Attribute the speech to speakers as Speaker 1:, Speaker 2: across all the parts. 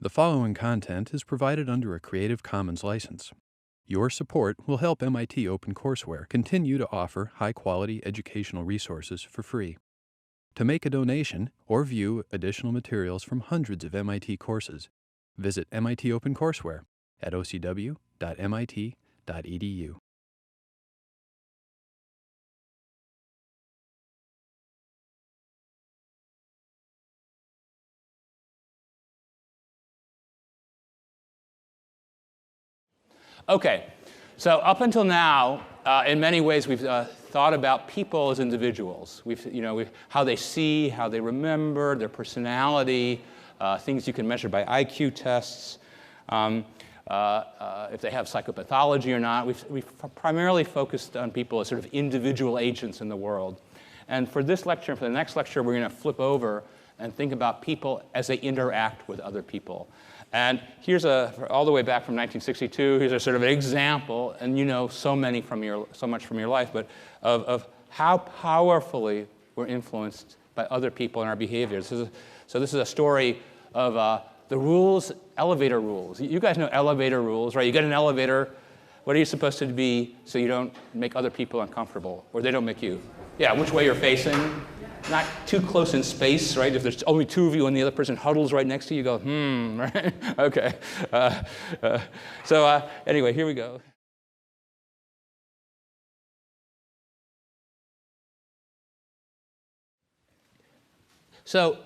Speaker 1: The following content is provided under a Creative Commons license. Your support will help MIT OpenCourseWare continue to offer high-quality educational resources for free. To make a donation or view additional materials from hundreds of MIT courses, visit MIT OpenCourseWare at ocw.mit.edu.
Speaker 2: Okay, so up until now, in many ways, we've thought about people as individuals. How they see, how they remember, their personality, things you can measure by IQ tests, if they have psychopathology or not. We've primarily focused on people as sort of individual agents in the world. And for this lecture and for the next lecture, we're going to flip over and think about people as they interact with other people. And here's all the way back from 1962, here's a sort of an example, and you know so much from your life, but of how powerfully we're influenced by other people and our behaviors. So this is a story of the rules, elevator rules. You guys know elevator rules, right? You get an elevator, what are you supposed to be so you don't make other people uncomfortable, or they don't make you? Yeah, which way you're facing. Not too close in space, right? If there's only two of you and the other person huddles right next to you, you go, right? Okay. Anyway, here we go. So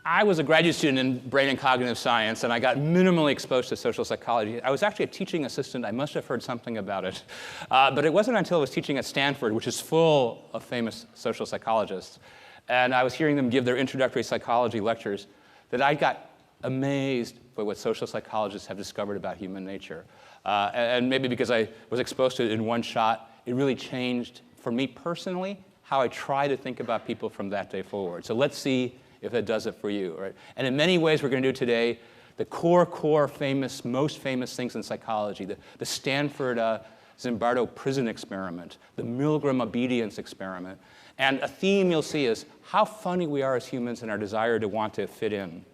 Speaker 2: I was a graduate student in brain and cognitive science, and I got minimally exposed to social psychology. I was actually a teaching assistant. I must have heard something about it. But it wasn't until I was teaching at Stanford, which is full of famous social psychologists, and I was hearing them give their introductory psychology lectures, that I got amazed by what social psychologists have discovered about human nature. And maybe because I was exposed to it in one shot, it really changed, for me personally, how I try to think about people from that day forward. So let's see if that does it for you, right? And in many ways, we're going to do today the most famous things in psychology, the Stanford Zimbardo prison experiment, the Milgram obedience experiment. And a theme you'll see is how funny we are as humans and our desire to want to fit in.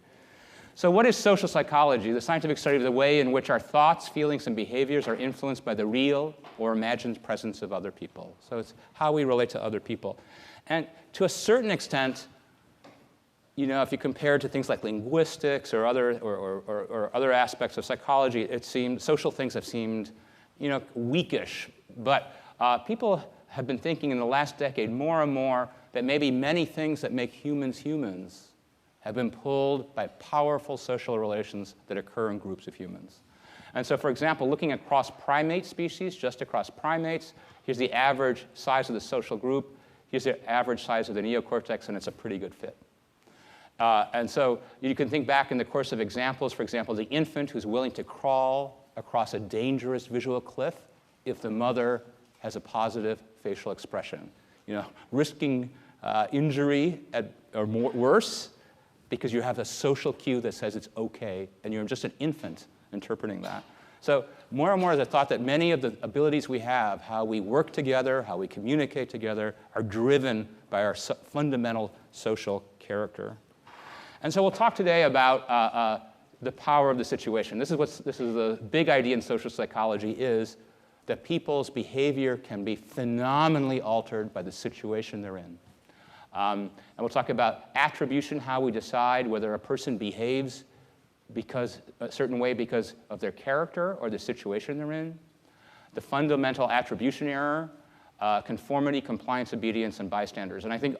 Speaker 2: So what is social psychology? The scientific study of the way in which our thoughts, feelings, and behaviors are influenced by the real or imagined presence of other people. So it's how we relate to other people. And to a certain extent, if you compare it to things like linguistics or other aspects of psychology, it seemed social things have seemed, weakish. But people have been thinking in the last decade more and more that maybe many things that make humans humans have been pulled by powerful social relations that occur in groups of humans. And so, for example, looking across primate species, just across primates, here's the average size of the social group. Here's the average size of the neocortex, and it's a pretty good fit. And so you can think back in the course of examples, for example, the infant who's willing to crawl across a dangerous visual cliff if the mother has a positive facial expression. Risking injury or worse because you have a social cue that says it's okay, and you're just an infant interpreting that. So more and more, the thought that many of the abilities we have, how we work together, how we communicate together, are driven by our fundamental social character. And so we'll talk today about the power of the situation. This is the big idea in social psychology, is that people's behavior can be phenomenally altered by the situation they're in. And we'll talk about attribution, how we decide whether a person behaves a certain way because of their character or the situation they're in. The fundamental attribution error, conformity, compliance, obedience, and bystanders. And I think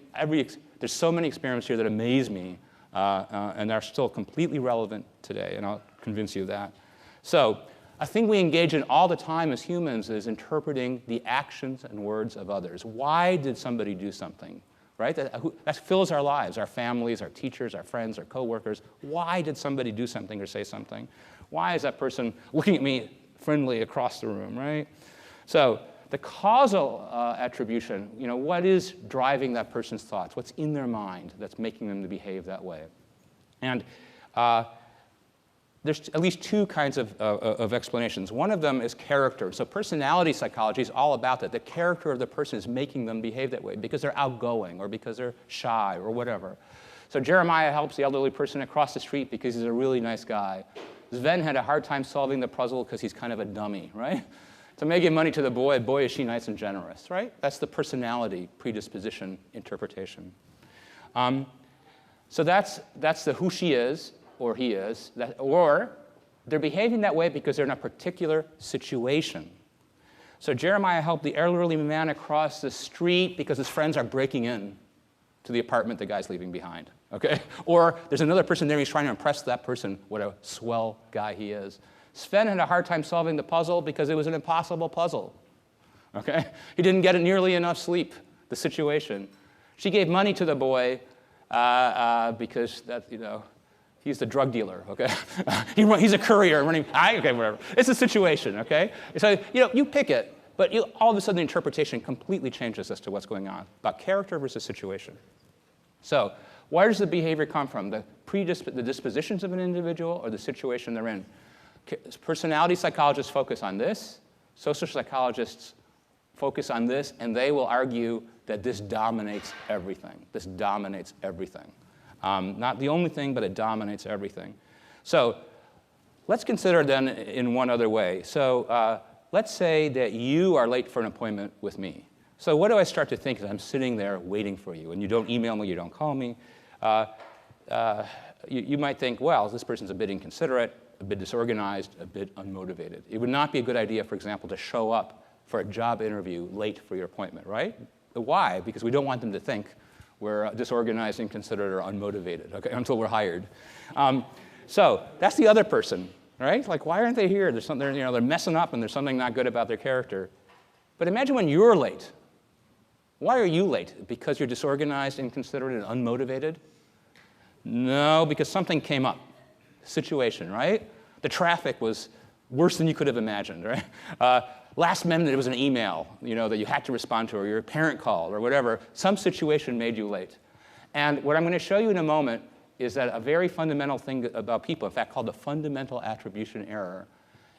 Speaker 2: there's so many experiments here that amaze me, and are still completely relevant today, and I'll convince you of that. So a thing we engage in all the time as humans is interpreting the actions and words of others. Why did somebody do something? Right? That fills our lives, our families, our teachers, our friends, our coworkers. Why did somebody do something or say something? Why is that person looking at me friendly across the room, right? So the causal attribution, what is driving that person's thoughts? What's in their mind that's making them to behave that way? And there's at least two kinds of explanations. One of them is character. So personality psychology is all about that. The character of the person is making them behave that way because they're outgoing or because they're shy or whatever. So Jeremiah helps the elderly person across the street because he's a really nice guy. Sven had a hard time solving the puzzle because he's kind of a dummy, right? To make money to the boy, boy, is she nice and generous, right? That's the personality predisposition interpretation. So that's the who she is or he is, or they're behaving that way because they're in a particular situation. So Jeremiah helped the elderly man across the street because his friends are breaking in to the apartment the guy's leaving behind, okay? Or there's another person there, he's trying to impress that person, what a swell guy he is. Sven had a hard time solving the puzzle because it was an impossible puzzle, okay? He didn't get nearly enough sleep, the situation. She gave money to the boy because that, he's the drug dealer, okay? He's a courier running, okay, whatever. It's a situation, okay? So, you pick it, but all of a sudden the interpretation completely changes as to what's going on about character versus situation. So, where does the behavior come from? The dispositions of an individual or the situation they're in? Personality psychologists focus on this. Social psychologists focus on this, and they will argue that this dominates everything. This dominates everything. Not the only thing, but it dominates everything. So let's consider then in one other way. So let's say that you are late for an appointment with me. So what do I start to think as I'm sitting there waiting for you, and you don't email me, you don't call me? You might think, well, this person's a bit inconsiderate, a bit disorganized, a bit unmotivated. It would not be a good idea, for example, to show up for a job interview late for your appointment, right? Why? Because we don't want them to think we're disorganized, inconsiderate, or unmotivated, okay, until we're hired. So that's the other person, right? Like, why aren't they here? There's something, they're messing up and there's something not good about their character. But imagine when you're late. Why are you late? Because you're disorganized, inconsiderate, and unmotivated? No, because something came up. Situation, right? The traffic was worse than you could have imagined, right? Last minute, it was an email, that you had to respond to, or your parent called, or whatever. Some situation made you late. And what I'm going to show you in a moment is that a very fundamental thing about people, in fact, called the fundamental attribution error,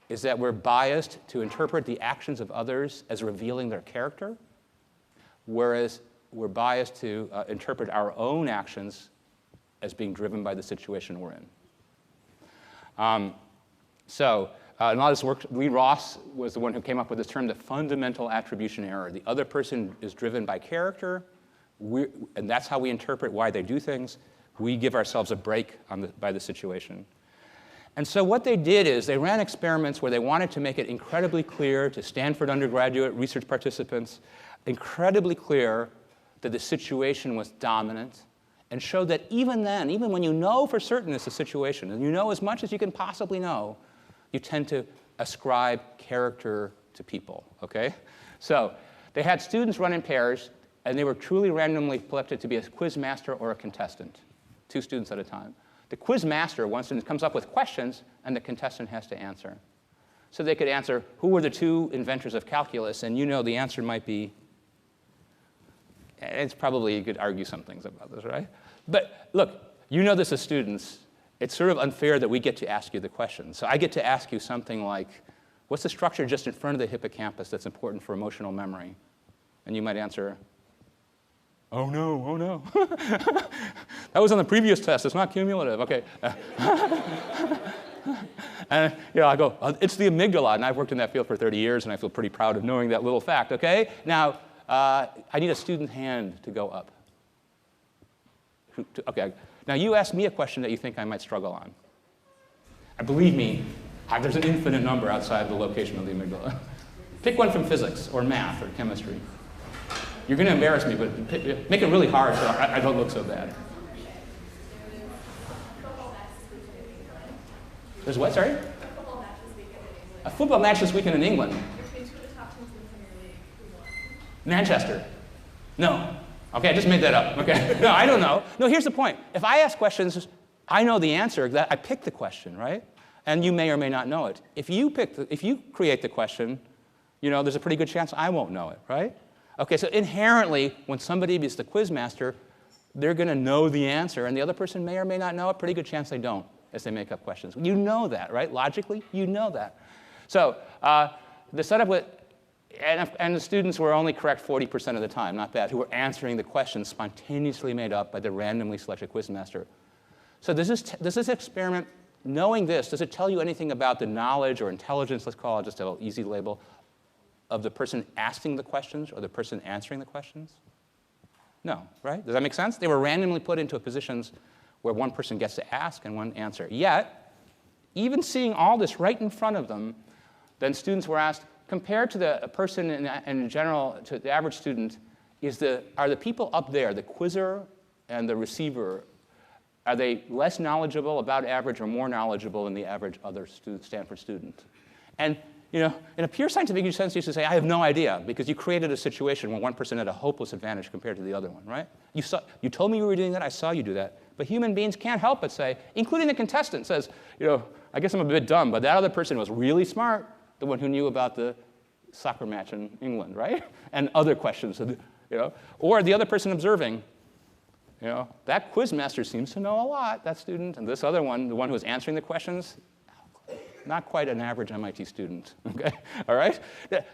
Speaker 2: is that we're biased to interpret the actions of others as revealing their character, whereas we're biased to interpret our own actions as being driven by the situation we're in. In all this work, Lee Ross was the one who came up with this term, the fundamental attribution error. The other person is driven by character, and that's how we interpret why they do things. We give ourselves a break by the situation. And so what they did is they ran experiments where they wanted to make it incredibly clear to Stanford undergraduate research participants, incredibly clear that the situation was dominant, and showed that even then, even when you know for certain it's a situation, and you know as much as you can possibly know, you tend to ascribe character to people, okay? So they had students run in pairs, and they were truly randomly selected to be a quiz master or a contestant, 2 students at a time. The quiz master, one student, comes up with questions, and the contestant has to answer. So they could answer, who were the 2 inventors of calculus? And the answer might be, it's probably, you could argue some things about this, right? But look, this as students. It's sort of unfair that we get to ask you the question. So I get to ask you something like, what's the structure just in front of the hippocampus that's important for emotional memory? And you might answer, oh no. That was on the previous test. It's not cumulative. Okay. And I go, it's the amygdala. And I've worked in that field for 30 years, and I feel pretty proud of knowing that little fact. Okay. Now, I need a student hand to go up. Okay. Now, you ask me a question that you think I might struggle on. Believe me, there's an infinite number outside the location of the amygdala. Pick one from physics or math or chemistry. You're going to embarrass me, but make it really hard so I don't look so bad. There's what, sorry? A football match this weekend in England. Manchester. No. Okay, I just made that up. Okay. No, I don't know. No, here's the point. If I ask questions, I know the answer. I picked the question, right? And you may or may not know it. If you create the question, there's a pretty good chance I won't know it, right? Okay, so inherently, when somebody is the quiz master, they're going to know the answer, and the other person may or may not know it. Pretty good chance they don't, as they make up questions. You know that, right? Logically, you know that. So the setup And the students were only correct 40% of the time, not bad, who were answering the questions spontaneously made up by the randomly selected quizmaster. So does this experiment, knowing this, does it tell you anything about the knowledge or intelligence, let's call it just an easy label, of the person asking the questions or the person answering the questions? No, right? Does that make sense? They were randomly put into positions where one person gets to ask and one answer. Yet, even seeing all this right in front of them, then students were asked, compared to the person in general, to the average student, are the people up there, the quizzer and the receiver, are they less knowledgeable, about average, or more knowledgeable than the average other Stanford student? And in a pure scientific sense, you should say, I have no idea, because you created a situation where one person had a hopeless advantage compared to the other one, right? You told me you were doing that, I saw you do that. But human beings can't help but say, including the contestant says, I guess I'm a bit dumb, but that other person was really smart, the one who knew about the soccer match in England, right? And other questions, or the other person observing, that quizmaster seems to know a lot, that student, and this other one, the one who was answering the questions, not quite an average MIT student, okay? All right?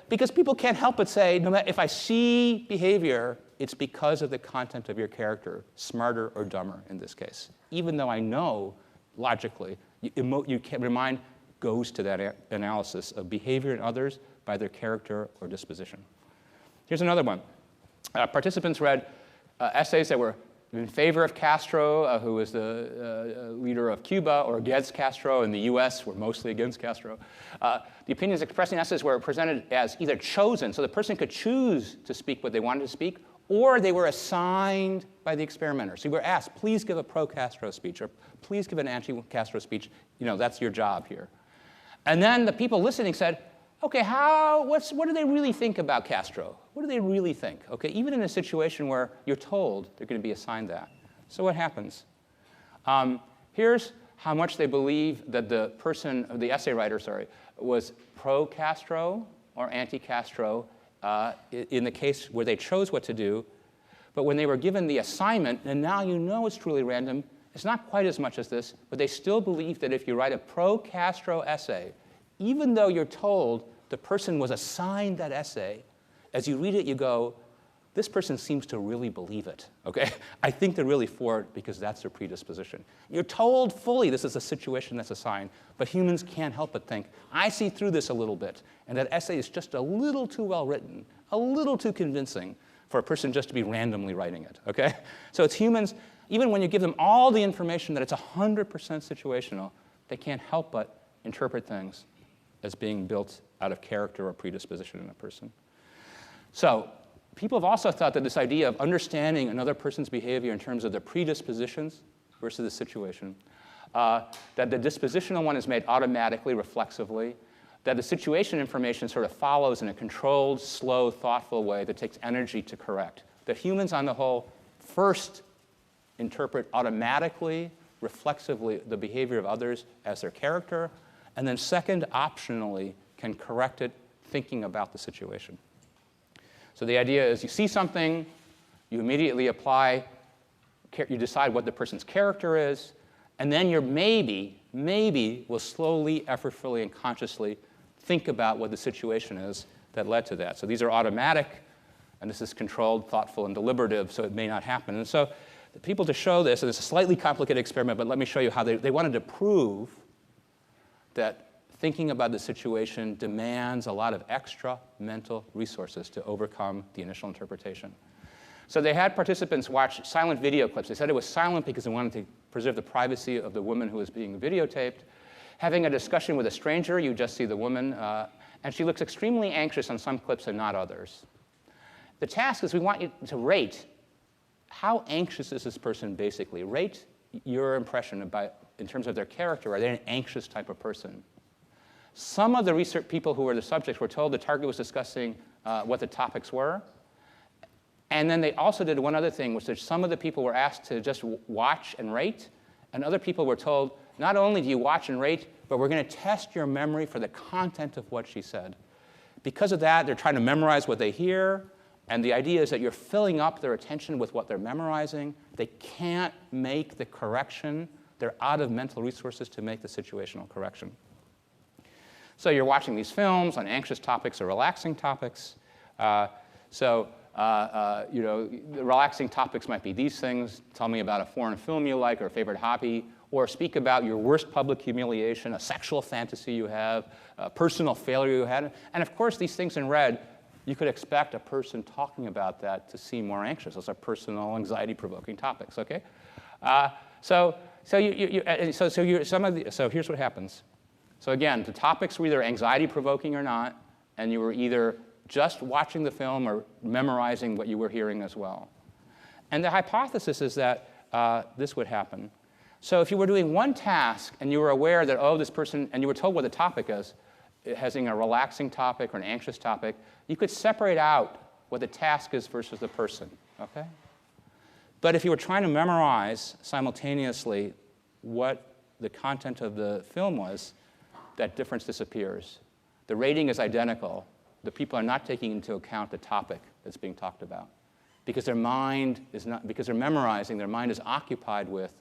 Speaker 2: Because people can't help but say, no matter if I see behavior, it's because of the content of your character, smarter or dumber in this case. Even though I know, logically, your mind goes to that analysis of behavior in others by their character or disposition. Here's another one. Participants read essays that were in favor of Castro, who was the leader of Cuba, or against Castro. In the US, were mostly against Castro. The opinions expressed in essays were presented as either chosen, so the person could choose to speak what they wanted to speak, or they were assigned by the experimenter. So you were asked, please give a pro-Castro speech, or please give an anti-Castro speech. That's your job here. And then the people listening said, okay, what do they really think about Castro? What do they really think? Okay, even in a situation where you're told they're going to be assigned that. So what happens? Here's how much they believe that the essay writer, was pro-Castro or anti-Castro in the case where they chose what to do. But when they were given the assignment, and now you know it's truly random, it's not quite as much as this, but they still believe that if you write a pro-Castro essay, even though you're told the person was assigned that essay, as you read it, you go, this person seems to really believe it, okay? I think they're really for it because that's their predisposition. You're told fully this is a situation that's assigned, but humans can't help but think, I see through this a little bit, and that essay is just a little too well written, a little too convincing for a person just to be randomly writing it, okay? So it's humans, even when you give them all the information that it's 100% situational, they can't help but interpret things as being built out of character or predisposition in a person. So people have also thought that this idea of understanding another person's behavior in terms of their predispositions versus the situation, that the dispositional one is made automatically, reflexively, that the situation information sort of follows in a controlled, slow, thoughtful way that takes energy to correct. That humans on the whole first interpret automatically, reflexively, the behavior of others as their character, and then second, optionally, can correct it thinking about the situation. So the idea is you see something, you immediately apply, you decide what the person's character is, and then you're maybe will slowly, effortfully, and consciously think about what the situation is that led to that. So these are automatic, and this is controlled, thoughtful, and deliberative, so it may not happen. And so the people to show this, and it's a slightly complicated experiment, but let me show you how they wanted to prove that thinking about the situation demands a lot of extra mental resources to overcome the initial interpretation. So they had participants watch silent video clips. They said it was silent because they wanted to preserve the privacy of the woman who was being videotaped. Having a discussion with a stranger, you just see the woman, and she looks extremely anxious on some clips and not others. The task is we want you to rate how anxious is this person basically. Rate your impression about, in terms of their character. Are they an anxious type of person? Some of the research people who were the subjects were told the target was discussing what the topics were. And then they also did one other thing, which is some of the people were asked to just watch and rate, and other people were told, not only do you watch and rate, but we're going to test your memory for the content of what she said. Because of that, they're trying to memorize what they hear, and the idea is that you're filling up their attention with what they're memorizing. They can't make the correction. They're out of mental resources to make the situational correction. So you're watching these films on anxious topics or relaxing topics. The relaxing topics might be these things. Tell me about a foreign film you like or a favorite hobby, or speak about your worst public humiliation, a sexual fantasy you have, a personal failure you had. And of course, these things in red, you could expect a person talking about that to seem more anxious. Those are personal, anxiety-provoking topics, okay? So here's what happens. So again, the topics were either anxiety-provoking or not, and you were either just watching the film or memorizing what you were hearing as well. And the hypothesis is that this would happen. So if you were doing one task and you were aware that, oh, this person, and you were told what the topic is, having a relaxing topic or an anxious topic, you could separate out what the task is versus the person, okay? But if you were trying to memorize simultaneously what the content of the film was, that difference disappears. The rating is identical. The people are not taking into account the topic that's being talked about. Because their mind is not, because they're memorizing, their mind is occupied with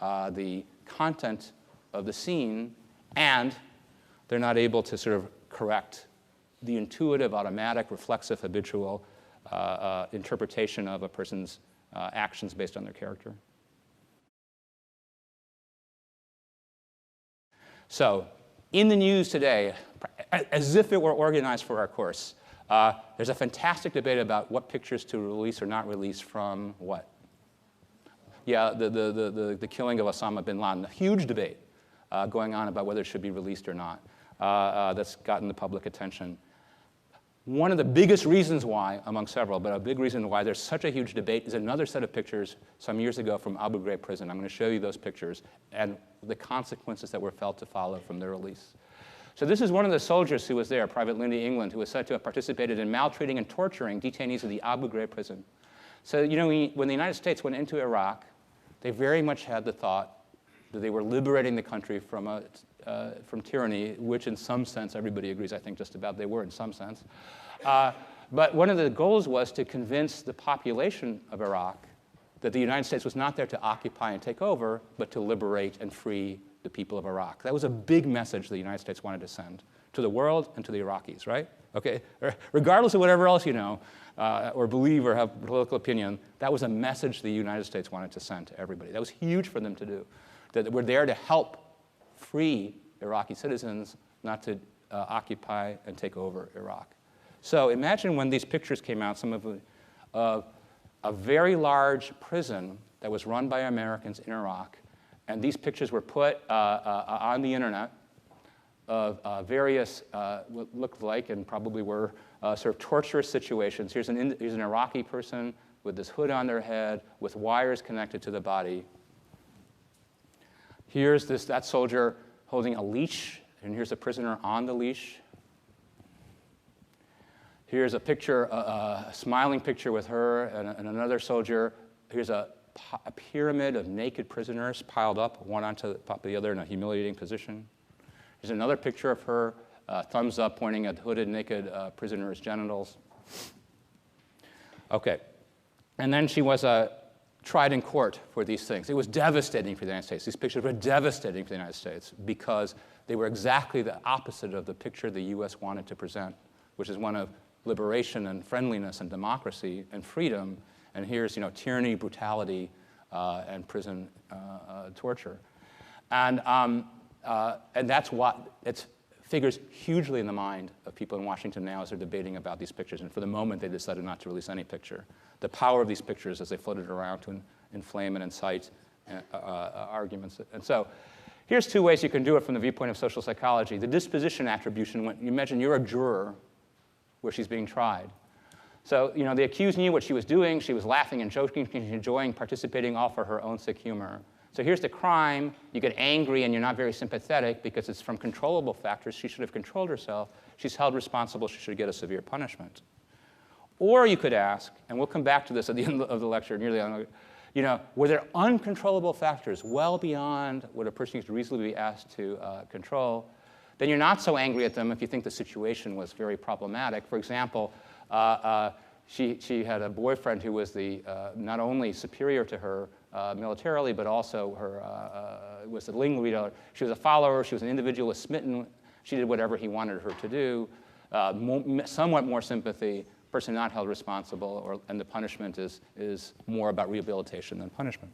Speaker 2: the content of the scene, and they're not able to sort of correct the intuitive, automatic, reflexive, habitual interpretation of a person's actions based on their character. So, in the news today, as if it were organized for our course, there's a fantastic debate about what pictures to release or not release from what? Yeah, the killing of Osama bin Laden. A huge debate going on about whether it should be released or not. That's gotten the public attention. One of the biggest reasons why, among several, but a big reason why there's such a huge debate is another set of pictures some years ago from Abu Ghraib prison. I'm going to show you those pictures and the consequences that were felt to follow from their release. So this is one of the soldiers who was there, Private Lindy England, who was said to have participated in maltreating and torturing detainees of the Abu Ghraib prison. So you know, when the United States went into Iraq, they very much had the thought that they were liberating the country from tyranny, which in some sense, everybody agrees, I think just about they were in some sense. But one of the goals was to convince the population of Iraq that the United States was not there to occupy and take over, but to liberate and free the people of Iraq. That was a big message the United States wanted to send to the world and to the Iraqis, right? Okay, regardless of whatever else you know, or believe or have political opinion, that was a message the United States wanted to send to everybody. That was huge for them to do. That we're there to help free Iraqi citizens, not to occupy and take over Iraq. So imagine when these pictures came out, some of a very large prison that was run by Americans in Iraq, and these pictures were put on the internet of various, what looked like and probably were sort of torturous situations. Here's an Iraqi person with this hood on their head, with wires connected to the body. Here's that soldier holding a leash, and here's a prisoner on the leash. Here's a picture, a smiling picture with her and another soldier. Here's a pyramid of naked prisoners piled up, one on top of the other in a humiliating position. Here's another picture of her, thumbs up, pointing at hooded, naked prisoner's genitals. Okay. And then she was tried in court for these things. It was devastating for the United States. These pictures were devastating for the United States because they were exactly the opposite of the picture the US wanted to present, which is one of liberation and friendliness and democracy and freedom. And here's, tyranny, brutality, and prison torture. And that's what it figures hugely in the mind of people in Washington now as they're debating about these pictures. And for the moment, they decided not to release any picture. The power of these pictures as they floated around to inflame and incite arguments. And so here's two ways you can do it from the viewpoint of social psychology. The disposition attribution, when you imagine you're a juror where she's being tried. So, the accused knew what she was doing. She was laughing and joking, enjoying, participating, all for her own sick humor. So here's the crime. You get angry and you're not very sympathetic because it's from controllable factors. She should have controlled herself. She's held responsible. She should get a severe punishment. Or you could ask, and we'll come back to this at the end of the lecture, nearly on, were there uncontrollable factors well beyond what a person could reasonably be asked to control? Then you're not so angry at them if you think the situation was very problematic. For example, she had a boyfriend who was not only superior to her militarily, but also was the ringleader. She was a follower. She was an individual who was smitten She did whatever he wanted her to do. Somewhat more sympathy, person not held responsible, and the punishment is more about rehabilitation than punishment.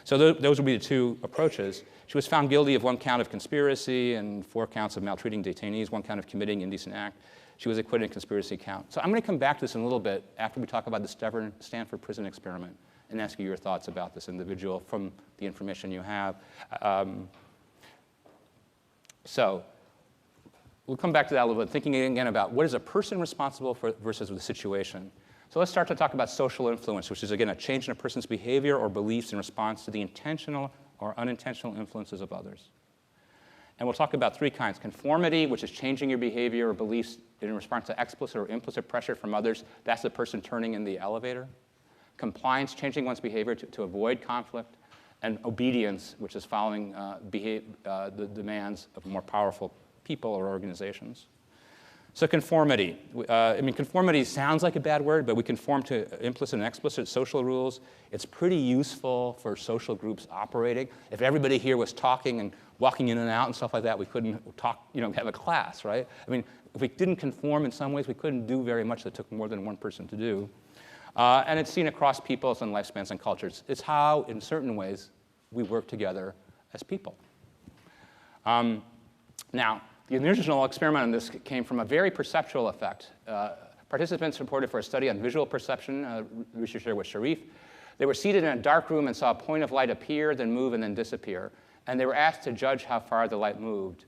Speaker 2: So those would be the two approaches. She was found guilty of 1 count of conspiracy and 4 counts of maltreating detainees, 1 count of committing indecent act. She was acquitted in conspiracy count. So I'm going to come back to this in a little bit after we talk about the Stanford prison experiment and ask you your thoughts about this individual from the information you have. So we'll come back to that a little bit, thinking again about what is a person responsible for versus the situation. So let's start to talk about social influence, which is, again, a change in a person's behavior or beliefs in response to the intentional or unintentional influences of others. And we'll talk about 3 kinds. Conformity, which is changing your behavior or beliefs in response to explicit or implicit pressure from others. That's the person turning in the elevator. Compliance, changing one's behavior to avoid conflict. And obedience, which is following the demands of more powerful people or organizations. So conformity. Conformity sounds like a bad word, but we conform to implicit and explicit social rules. It's pretty useful for social groups operating. If everybody here was talking and walking in and out and stuff like that, we couldn't talk, have a class, right? If we didn't conform in some ways, we couldn't do very much that took more than one person to do. And it's seen across peoples and lifespans and cultures. It's how, in certain ways, we work together as people. Now, the original experiment on this came from a very perceptual effect. Participants reported for a study on visual perception, researcher with Sharif. They were seated in a dark room and saw a point of light appear, then move, and then disappear. And they were asked to judge how far the light moved.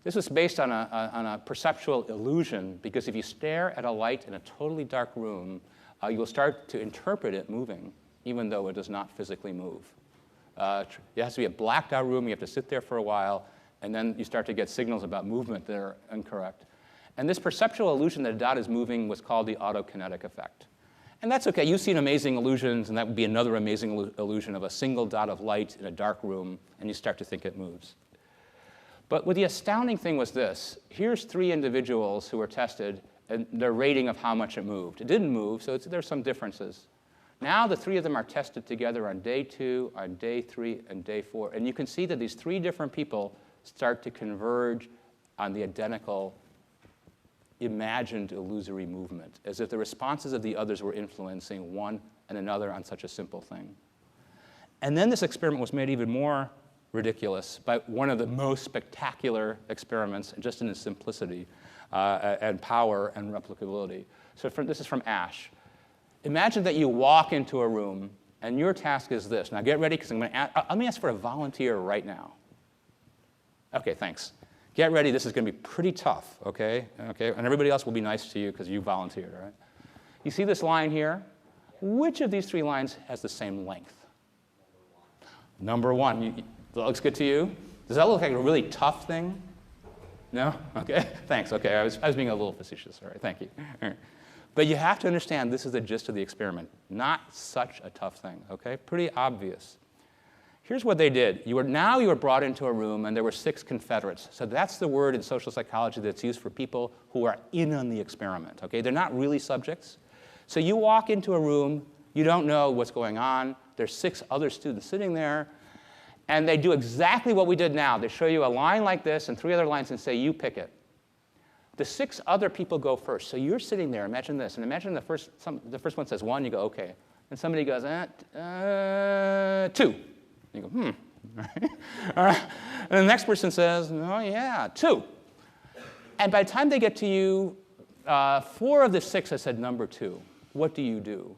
Speaker 2: This was based on a perceptual illusion, because if you stare at a light in a totally dark room, you will start to interpret it moving, even though it does not physically move. It has to be a blacked out room. You have to sit there for a while. And then you start to get signals about movement that are incorrect. And this perceptual illusion that a dot is moving was called the autokinetic effect. And that's OK. You've seen amazing illusions, and that would be another amazing illusion of a single dot of light in a dark room, and you start to think it moves. But the astounding thing was this. Here's 3 individuals who were tested, and their rating of how much it moved. It didn't move, so there's some differences. Now the 3 of them are tested together on day 2, on day 3, and day 4. And you can see that these 3 different people start to converge on the identical imagined illusory movement, as if the responses of the others were influencing one and another on such a simple thing. And then this experiment was made even more ridiculous by one of the most spectacular experiments, just in its simplicity and power and replicability. So this is from Ash. Imagine that you walk into a room, and your task is this. Now get ready, because let me ask for a volunteer right now. OK, thanks. Get ready. This is going to be pretty tough, OK? And everybody else will be nice to you because you volunteered, all right? You see this line here? Which of these 3 lines has the same length? Number 1. That looks good to you? Does that look like a really tough thing? No? OK, thanks. OK, I was being a little facetious. All right, thank you. All right. But you have to understand this is the gist of the experiment. Not such a tough thing, OK? Pretty obvious. Here's what they did. Now you were brought into a room, and there were 6 Confederates. So that's the word in social psychology that's used for people who are in on the experiment. Okay? They're not really subjects. So you walk into a room. You don't know what's going on. There's 6 other students sitting there. And they do exactly what we did now. They show you a line like this and 3 other lines and say, you pick it. The 6 other people go first. So you're sitting there. Imagine this. And imagine the first one says 1. You go, OK. And somebody goes, 2. You go, All right. And the next person says, oh, yeah, 2. And by the time they get to you, 4 of the 6 have said number 2. What do you do?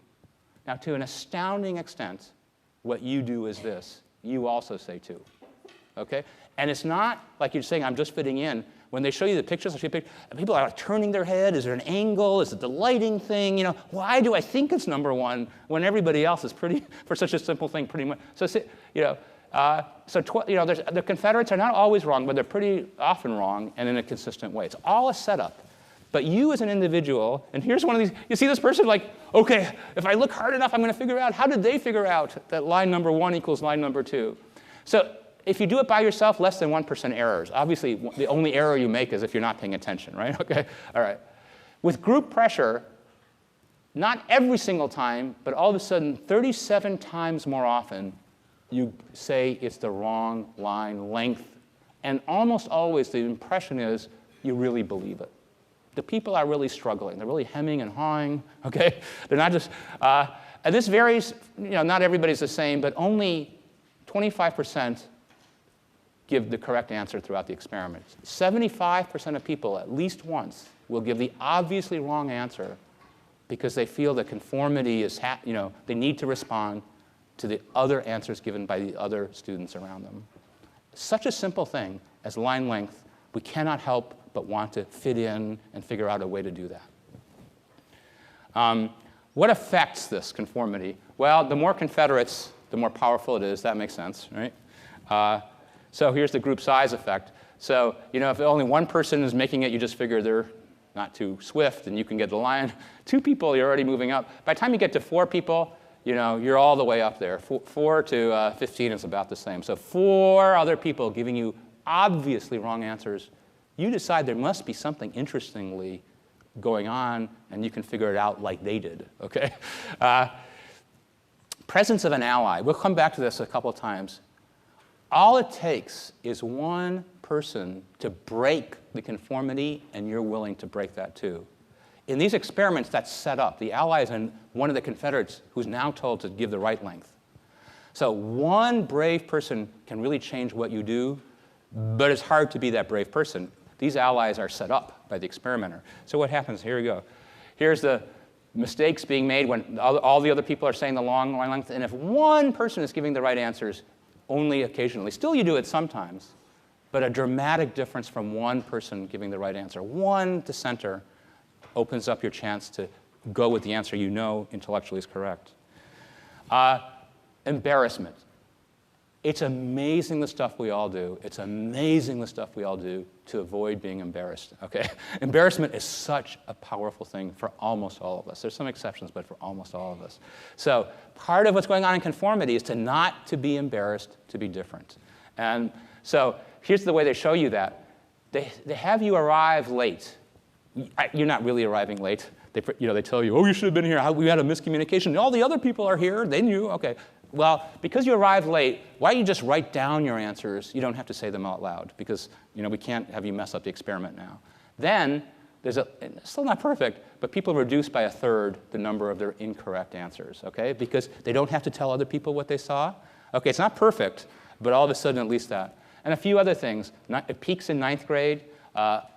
Speaker 2: Now, to an astounding extent, what you do is this. You also say 2. OK? And it's not like you're saying, I'm just fitting in. When they show you the pictures, people are turning their head. Is there an angle? Is it the lighting thing? Why do I think it's number 1 when everybody else is pretty, for such a simple thing, pretty much? So, the Confederates are not always wrong, but they're pretty often wrong and in a consistent way. It's all a setup. But you as an individual, and here's one of these, you see this person like, OK, if I look hard enough, I'm going to figure out, how did they figure out that line number 1 equals line number 2? So if you do it by yourself, less than 1% errors. Obviously, the only error you make is if you're not paying attention, right? OK, all right. With group pressure, not every single time, but all of a sudden, 37 times more often, you say it's the wrong line length, And almost always the impression is you really believe it. The people are really struggling. They're really hemming and hawing, okay? They're not just, and this varies, not everybody's the same, but only 25% give the correct answer throughout the experiment. 75% of people, at least once, will give the obviously wrong answer because they feel that conformity is, they need to respond to the other answers given by the other students around them. Such a simple thing as line length, we cannot help but want to fit in and figure out a way to do that. What affects this conformity? Well, the more Confederates, the more powerful it is. That makes sense, right? So here's the group size effect. So if only one person is making it, you just figure they're not too swift, and you can get the line. 2 people, you're already moving up. By the time you get to 4 people, you're all the way up there. 4 to 15 is about the same. So 4 other people giving you obviously wrong answers, you decide there must be something interestingly going on, and you can figure it out like they did, okay? Presence of an ally. We'll come back to this a couple of times. All it takes is one person to break the conformity, and you're willing to break that too. In these experiments, that's set up. The ally is in one of the Confederates who's now told to give the right length. So one brave person can really change what you do, but it's hard to be that brave person. These allies are set up by the experimenter. So what happens? Here we go. Here's the mistakes being made when all the other people are saying the long line length. And if one person is giving the right answers, only occasionally. Still, you do it sometimes, but a dramatic difference from one person giving the right answer. One dissenter opens up your chance to go with the answer you know intellectually is correct. Embarrassment. It's amazing the stuff we all do. It's amazing the stuff we all do to avoid being embarrassed, okay? Embarrassment is such a powerful thing for almost all of us. There's some exceptions, but for almost all of us. So part of what's going on in conformity is to not to be embarrassed, to be different. And so here's the way they show you that. They have you arrive late. You're not really arriving late. They tell you, oh, you should have been here. We had a miscommunication. All the other people are here. They knew. OK. Well, because you arrived late, why don't you just write down your answers? You don't have to say them out loud, because we can't have you mess up the experiment now. Then it's still not perfect, but people reduce by 1/3 the number of their incorrect answers, OK? Because they don't have to tell other people what they saw. OK, it's not perfect, but all of a sudden at least that. And a few other things. It peaks in 9th grade.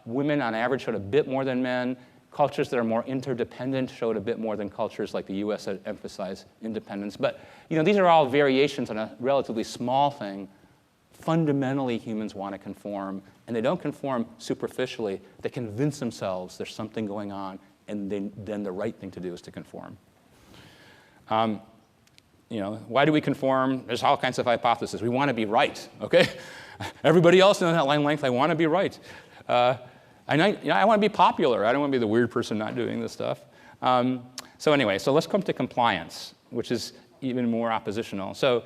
Speaker 2: Women on average showed a bit more than men. Cultures that are more interdependent showed a bit more than cultures like the US that emphasize independence. But these are all variations on a relatively small thing. Fundamentally, humans want to conform, and they don't conform superficially. They convince themselves there's something going on, and then the right thing to do is to conform. Why do we conform? There's all kinds of hypotheses. We want to be right, okay? Everybody else knows that line length. I want to be right. I want to be popular. I don't want to be the weird person not doing this stuff. So anyway, let's come to compliance, which is even more oppositional. So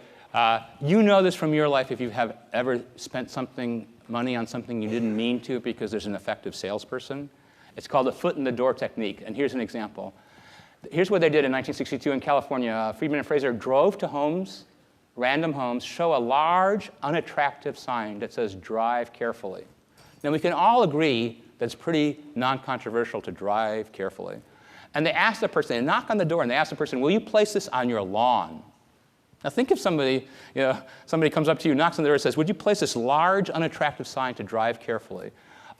Speaker 2: you know this from your life if you have ever spent money on something you didn't mean to because there's an effective salesperson. It's called the foot in the door technique. And here's an example. Here's what they did in 1962 in California. Friedman and Fraser drove to homes, random homes, show a large, unattractive sign that says, "Drive carefully." Now, we can all agree that it's pretty non-controversial to drive carefully. And they asked the person, they knock on the door, and they ask the person, "Will you place this on your lawn?" Now, think if somebody comes up to you, knocks on the door, and says, "Would you place this large, unattractive sign to drive carefully?"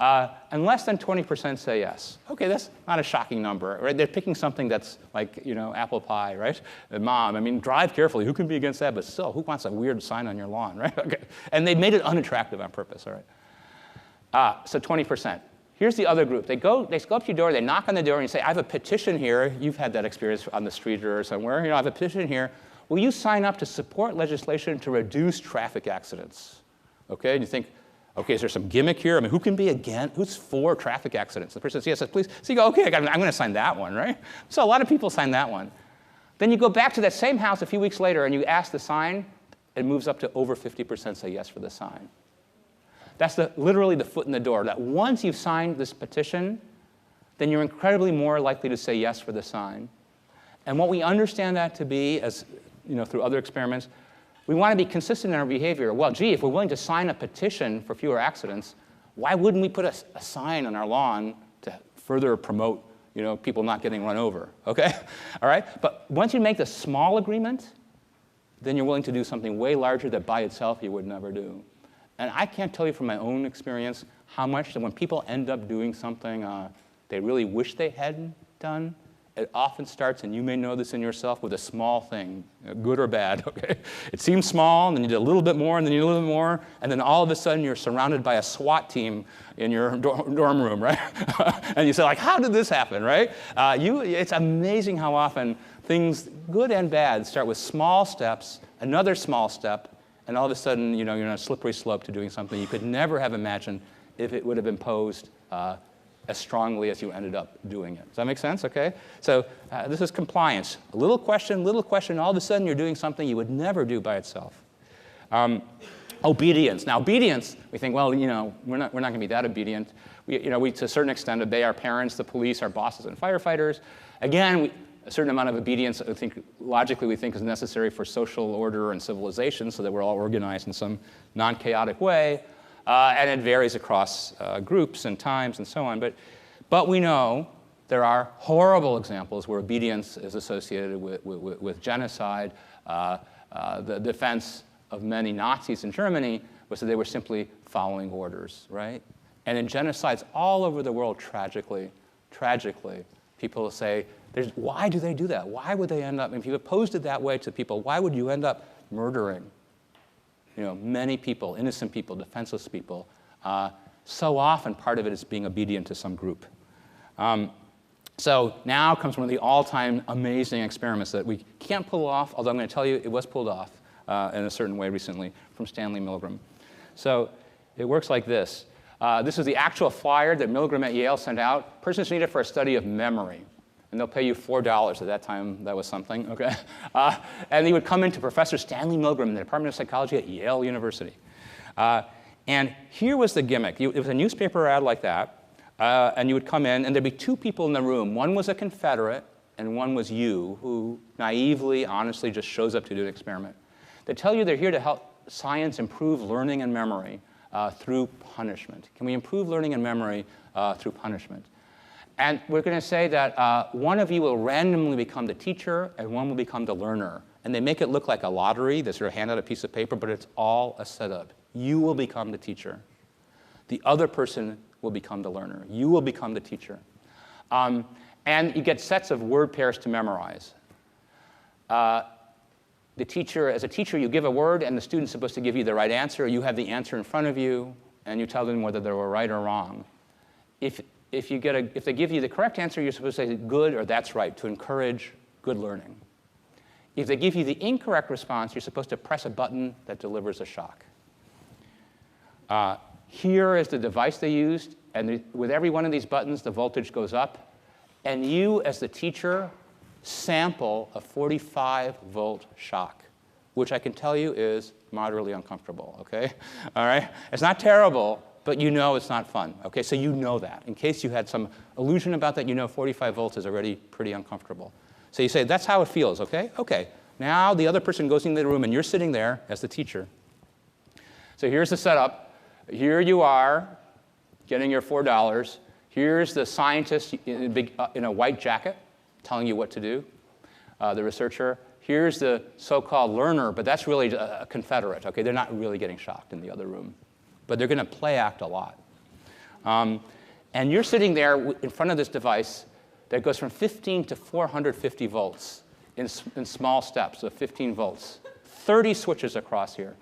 Speaker 2: And less than 20% say yes. OK, that's not a shocking number, right? They're picking something that's like, apple pie, right? And Mom, drive carefully. Who can be against that? But still, who wants a weird sign on your lawn, right? OK. And they made it unattractive on purpose, all right? So 20%. Here's the other group. They go up to your door, they knock on the door, and you say, "I have a petition here." You've had that experience on the street or somewhere. "I have a petition here. Will you sign up to support legislation to reduce traffic accidents?" OK, and you think, OK, is there some gimmick here? Who can be against? Who's for traffic accidents? The person says, "Yes, please." So you go, OK, I'm going to sign that one, right? So a lot of people sign that one. Then you go back to that same house a few weeks later, and you ask the sign. It moves up to over 50% say yes for the sign. That's literally the foot in the door, that once you've signed this petition, then you're incredibly more likely to say yes for the sign. And what we understand that to be, as through other experiments, We want to be consistent in our behavior. Well, gee, if we're willing to sign a petition for fewer accidents, why wouldn't we put a sign on our lawn to further promote, people not getting run over, okay? All right? But once you make the small agreement, then you're willing to do something way larger that by itself you would never do. And I can't tell you from my own experience how much that when people end up doing something they really wish they hadn't done, it often starts, and you may know this in yourself, with a small thing, good or bad, okay? It seems small, and then you do a little bit more, and then you do a little bit more, and then all of a sudden you're surrounded by a SWAT team in your dorm room, right? And you say, like, how did this happen, right? It's amazing how often things, good and bad, start with small steps, another small step, and all of a sudden, you're on a slippery slope to doing something you could never have imagined if it would have imposed as strongly as you ended up doing it. Does that make sense? Okay? So this is compliance. A little question, all of a sudden you're doing something you would never do by itself. Obedience. Now, obedience, we think, well, we're not going to be that obedient. We, to a certain extent, obey our parents, the police, our bosses, and firefighters. Again, a certain amount of obedience, I think, logically, we think is necessary for social order and civilization, so that we're all organized in some non-chaotic way. And it varies across groups and times and so on. But we know there are horrible examples where obedience is associated with genocide. The defense of many Nazis in Germany was that they were simply following orders, right? And in genocides all over the world, tragically, people say, why do they do that? Why would they end up, if you opposed it that way to people, why would you end up murdering many people, innocent people, defenseless people? So often, part of it is being obedient to some group. So now comes one of the all-time amazing experiments that we can't pull off, although I'm going to tell you it was pulled off in a certain way recently from Stanley Milgram. So it works like this. This is the actual flyer that Milgram at Yale sent out. Persons needed for a study of memory. And they'll pay you $4. At that time, that was something, okay? And he would come into Professor Stanley Milgram in the Department of Psychology at Yale University. And here was the gimmick. It was a newspaper ad like that, and you would come in, and there'd be two people in the room. One was a Confederate, and one was you, who naively, honestly, just shows up to do an experiment. They tell you they're here to help science improve learning and memory through punishment. Can we improve learning and memory through punishment? And we're going to say that one of you will randomly become the teacher and one will become the learner. And they make it look like a lottery. They sort of hand out a piece of paper, but it's all a setup. You will become the teacher. The other person will become the learner. You will become the teacher. And you get sets of word pairs to memorize. As a teacher, you give a word, and the student's supposed to give you the right answer. You have the answer in front of you, and you tell them whether they were right or wrong. If they give you the correct answer, you're supposed to say good or that's right to encourage good learning. If they give you the incorrect response, you're supposed to press a button that delivers a shock. Here is the device they used, and with every one of these buttons, the voltage goes up, and you, as the teacher, sample a 45-volt shock, which I can tell you is moderately uncomfortable, okay? All right? It's not terrible, but you know it's not fun, okay? So you know that. In case you had some illusion about that, you know 45 volts is already pretty uncomfortable. So you say, that's how it feels, okay? Okay. Now the other person goes into the room, and you're sitting there as the teacher. So here's the setup. Here you are, getting your $4. Here's the scientist in a white jacket telling you what to do, the researcher. Here's the so-called learner, but that's really a Confederate, okay? They're not really getting shocked in the other room. But they're going to play act a lot. And you're sitting there in front of this device that goes from 15 to 450 volts in small steps of 15 volts. 30 switches across here.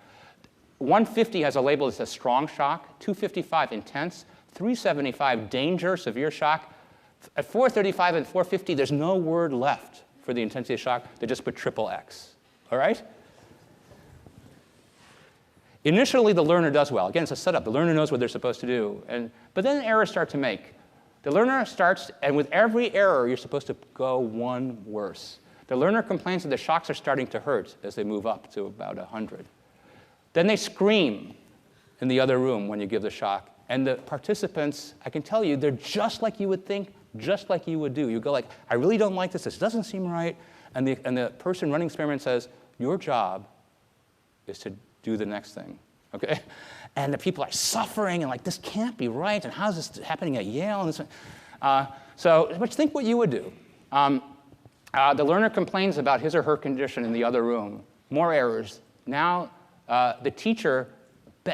Speaker 2: 150 has a label that says strong shock, 255 intense, 375 danger, severe shock. At 435 and 450, there's no word left for the intensity of shock. They just put XXX, all right? Initially, the learner does well. Again, it's a setup. The learner knows what they're supposed to do. But then errors start to make. The learner starts, and with every error, you're supposed to go one worse. The learner complains that the shocks are starting to hurt as they move up to about 100. Then they scream in the other room when you give the shock. And the participants, I can tell you, they're just like you would think, just like you would do. You go like, I really don't like this. This doesn't seem right. And the person running the experiment says, your job is to do the next thing, okay? And the people are suffering and like, this can't be right, and how's this happening at Yale? And but think what you would do. The learner complains about his or her condition in the other room. More errors. Now the teacher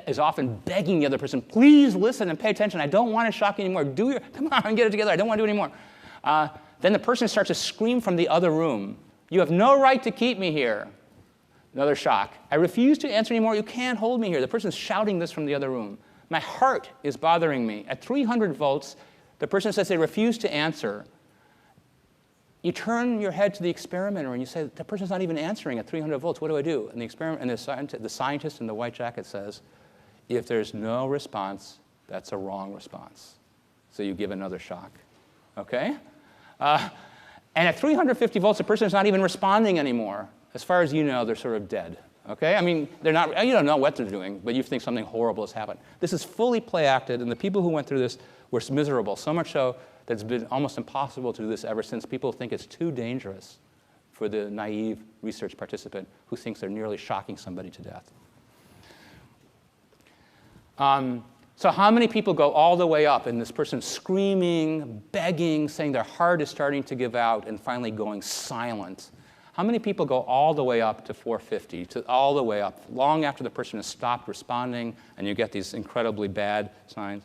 Speaker 2: is often begging the other person, please listen and pay attention. I don't want to shock you anymore. Come on, get it together. I don't want to do it anymore. Then the person starts to scream from the other room. You have no right to keep me here. Another shock. I refuse to answer anymore. You can't hold me here. The person's shouting this from the other room. My heart is bothering me. At 300 volts, the person says they refuse to answer. You turn your head to the experimenter and you say, the person's not even answering at 300 volts. What do I do? And the scientist in the white jacket says, if there's no response, that's a wrong response. So you give another shock. Okay? And at 350 volts, the person is not even responding anymore. As far as you know, they're sort of dead. Okay? I mean, they're not, you don't know what they're doing, but you think something horrible has happened. This is fully play-acted, and the people who went through this were miserable, so much so that it's been almost impossible to do this ever since. People think it's too dangerous for the naive research participant who thinks they're nearly shocking somebody to death. So how many people go all the way up, and this person screaming, begging, saying their heart is starting to give out, and finally going silent? How many people go all the way up to 450, all the way up, long after the person has stopped responding, and you get these incredibly bad signs?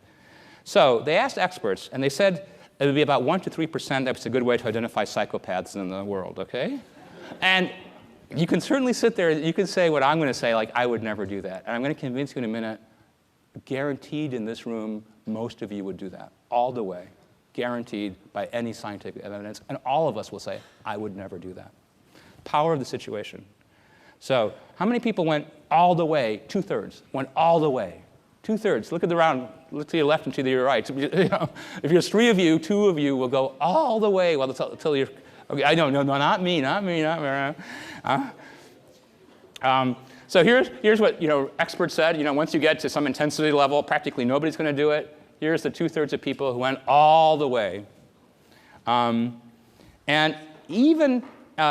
Speaker 2: So they asked experts, and they said it would be about 1% to 3%. That's a good way to identify psychopaths in the world, okay? And you can certainly sit there, you can say what I'm going to say, like, I would never do that. And I'm going to convince you in a minute, guaranteed in this room, most of you would do that, all the way, guaranteed by any scientific evidence. And all of us will say, I would never do that. Power of the situation. So how many people went all the way? 2/3 went all the way. 2/3. Look at the round. Look to your left and to your right. You know, if there's 3 of you, 2 of you will go all the way. Well, until you're. Okay, I don't know. No, not me. Not me. Not me. So here's what experts said. Once you get to some intensity level, practically nobody's going to do it. Here's the 2/3 of people who went all the way. And even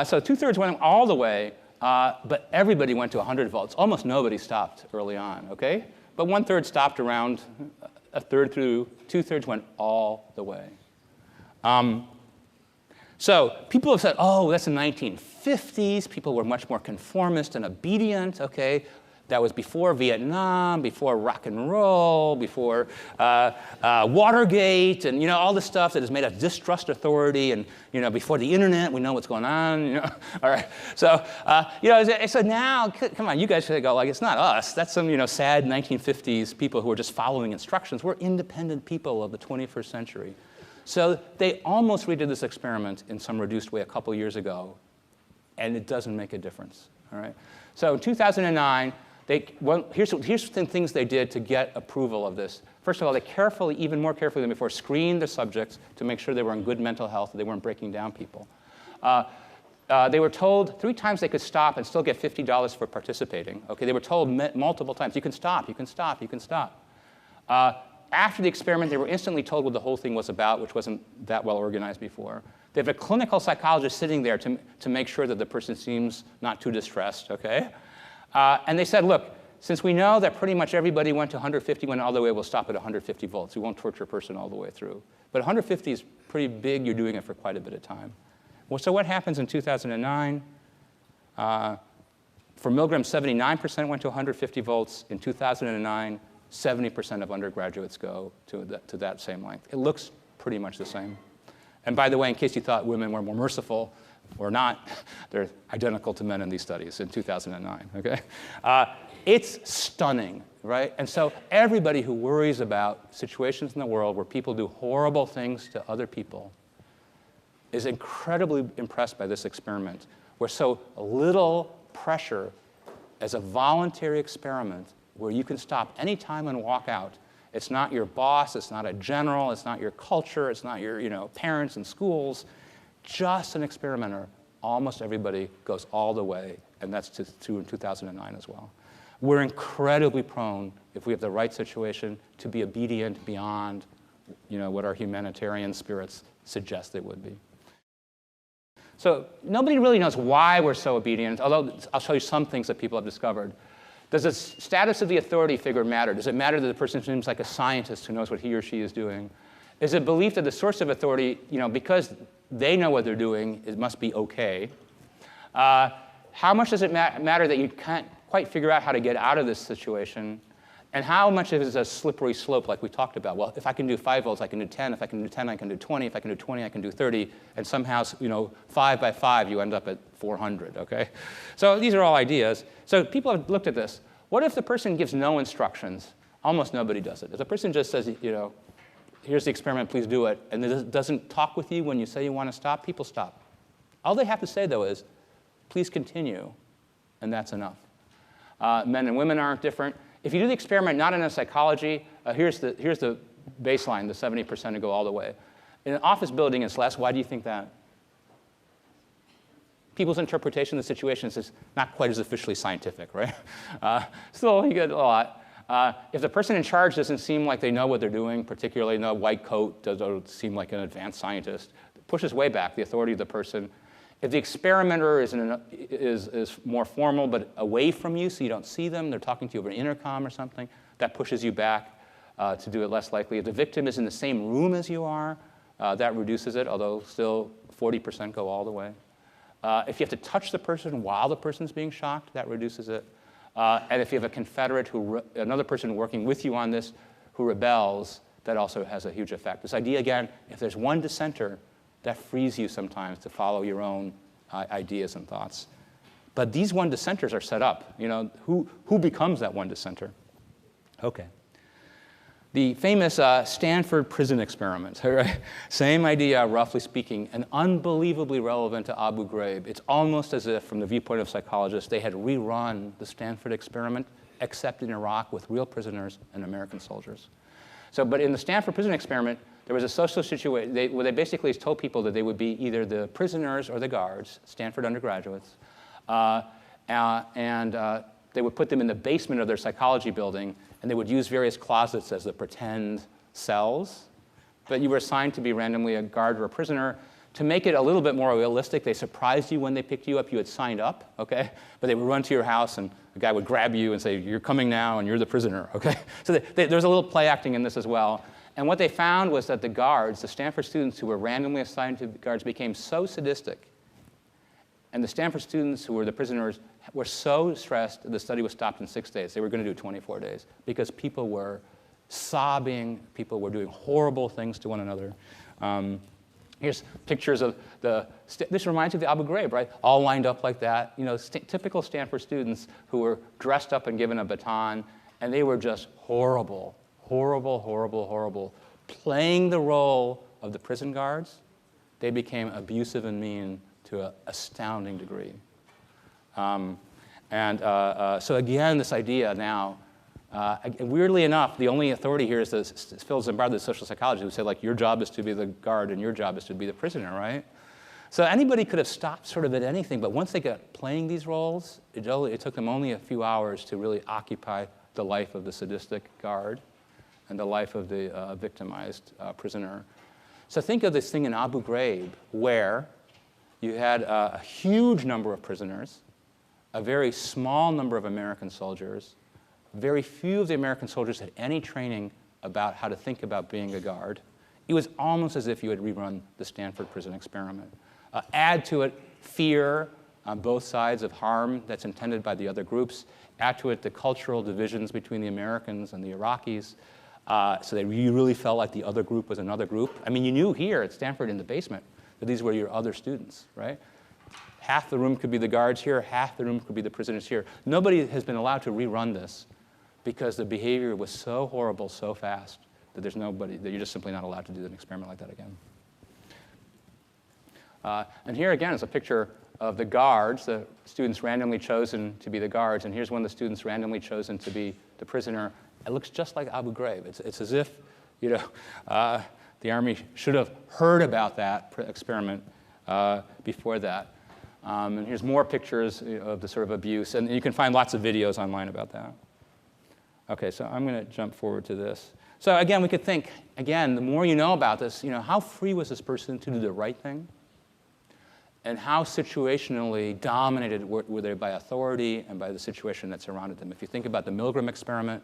Speaker 2: so, 2/3 went all the way, but everybody went to 100 volts. Almost nobody stopped early on. Okay. But 1/3 stopped around, 1/3 through, 2/3 went all the way. So people have said, oh, that's the 1950s. People were much more conformist and obedient, okay? That was before Vietnam, before rock and roll, before Watergate, and all the stuff that has made us distrust authority, and before the internet, we know what's going on. All right. So so now, come on, you guys should go like, it's not us. That's some sad 1950s people who are just following instructions. We're independent people of the 21st century. So they almost redid this experiment in some reduced way a couple years ago, and it doesn't make a difference. All right. So in 2009. Here's the things they did to get approval of this. First of all, they carefully, even more carefully than before, screened the subjects to make sure they were in good mental health, that they weren't breaking down people. They were told 3 times they could stop and still get $50 for participating. Okay, they were told multiple times, you can stop, you can stop, you can stop. After the experiment, they were instantly told what the whole thing was about, which wasn't that well organized before. They have a clinical psychologist sitting there to make sure that the person seems not too distressed, okay? And they said, look, since we know that pretty much everybody went to 150, went all the way, we'll stop at 150 volts. We won't torture a person all the way through. But 150 is pretty big. You're doing it for quite a bit of time. Well, so what happens in 2009? For Milgram, 79% went to 150 volts. In 2009, 70% of undergraduates go to that same length. It looks pretty much the same. And by the way, in case you thought women were more merciful, or not, they're identical to men in these studies in 2009, okay? It's stunning, right? And so everybody who worries about situations in the world where people do horrible things to other people is incredibly impressed by this experiment, where so little pressure as a voluntary experiment where you can stop any time and walk out. It's not your boss, it's not a general, it's not your culture, it's not your parents and schools. Just an experimenter, almost everybody goes all the way, and that's to in 2009 as well. We're incredibly prone, if we have the right situation, to be obedient beyond what our humanitarian spirits suggest it would be. So nobody really knows why we're so obedient, although I'll show you some things that people have discovered. Does the status of the authority figure matter? Does it matter that the person seems like a scientist who knows what he or she is doing? Is it belief that the source of authority, because they know what they're doing, it must be OK? How much does it matter that you can't quite figure out how to get out of this situation? And how much of it is a slippery slope like we talked about? Well, if I can do 5 volts, I can do 10. If I can do 10, I can do 20. If I can do 20, I can do 30. And somehow, 5 by 5, you end up at 400, OK? So these are all ideas. So people have looked at this. What if the person gives no instructions? Almost nobody does it. If the person just says, here's the experiment, please do it, and doesn't talk with you when you say you want to stop, people stop. All they have to say, though, is, please continue, and that's enough. Men and women aren't different. If you do the experiment not in a psychology, here's the baseline, the 70% to go all the way. In an office building, it's less. Why do you think that? People's interpretation of the situation is not quite as officially scientific, right? Still, you get a lot. If the person in charge doesn't seem like they know what they're doing, particularly in a white coat, doesn't seem like an advanced scientist, it pushes way back the authority of the person. If the experimenter is more formal but away from you so you don't see them, they're talking to you over an intercom or something, that pushes you back to do it less likely. If the victim is in the same room as you are, that reduces it, although still 40% go all the way. If you have to touch the person while the person's being shocked, that reduces it. And if you have a confederate, another person working with you on this who rebels, that also has a huge effect. This idea, again, if there's one dissenter, that frees you sometimes to follow your own ideas and thoughts. But these one dissenters are set up. Who becomes that one dissenter? OK. The famous Stanford prison experiment. Right? Same idea, roughly speaking, and unbelievably relevant to Abu Ghraib. It's almost as if, from the viewpoint of psychologists, they had rerun the Stanford experiment, except in Iraq with real prisoners and American soldiers. But in the Stanford prison experiment, there was a social situation where they basically told people that they would be either the prisoners or the guards, Stanford undergraduates, and they would put them in the basement of their psychology building, and they would use various closets as the pretend cells. But you were assigned to be randomly a guard or a prisoner. To make it a little bit more realistic, they surprised you when they picked you up. You had signed up, OK? But they would run to your house, and the guy would grab you and say, you're coming now, and you're the prisoner, OK? So there's a little play acting in this as well. And what they found was that the guards, the Stanford students who were randomly assigned to the guards, became so sadistic. And the Stanford students who were the prisoners were so stressed that the study was stopped in 6 days. They were going to do 24 days because people were sobbing. People were doing horrible things to one another. Here's pictures of this reminds you of the Abu Ghraib, right? All lined up like that. Typical Stanford students who were dressed up and given a baton, and they were just horrible. Horrible, horrible, horrible. Playing the role of the prison guards, they became abusive and mean to an astounding degree. So again, this idea now, weirdly enough, the only authority here is Phil Zimbardo, the social psychologist, who said, your job is to be the guard and your job is to be the prisoner, right? So anybody could have stopped sort of at anything, but once they got playing these roles, it took them only a few hours to really occupy the life of the sadistic guard and the life of the victimized prisoner. So think of this thing in Abu Ghraib, where you had a huge number of prisoners, a very small number of American soldiers. Very few of the American soldiers had any training about how to think about being a guard. It was almost as if you had rerun the Stanford prison experiment. Add to it fear on both sides of harm that's intended by the other groups. Add to it the cultural divisions between the Americans and the Iraqis. So that you really felt like the other group was another group. I mean, you knew here at Stanford in the basement that these were your other students, right? Half the room could be the guards here, half the room could be the prisoners here. Nobody has been allowed to rerun this because the behavior was so horrible so fast that there's nobody, that you're just simply not allowed to do an experiment like that again. And here again is a picture of the guards, the students randomly chosen to be the guards, and here's one of the students randomly chosen to be the prisoner. It looks just like Abu Ghraib. It's as if, the Army should have heard about that experiment before that. And here's more pictures of the sort of abuse, and you can find lots of videos online about that. OK, so I'm going to jump forward to this. So again, we could think, again, the more you know about this, how free was this person to do the right thing? and how situationally dominated were they by authority and by the situation that surrounded them. If you think about the Milgram experiment,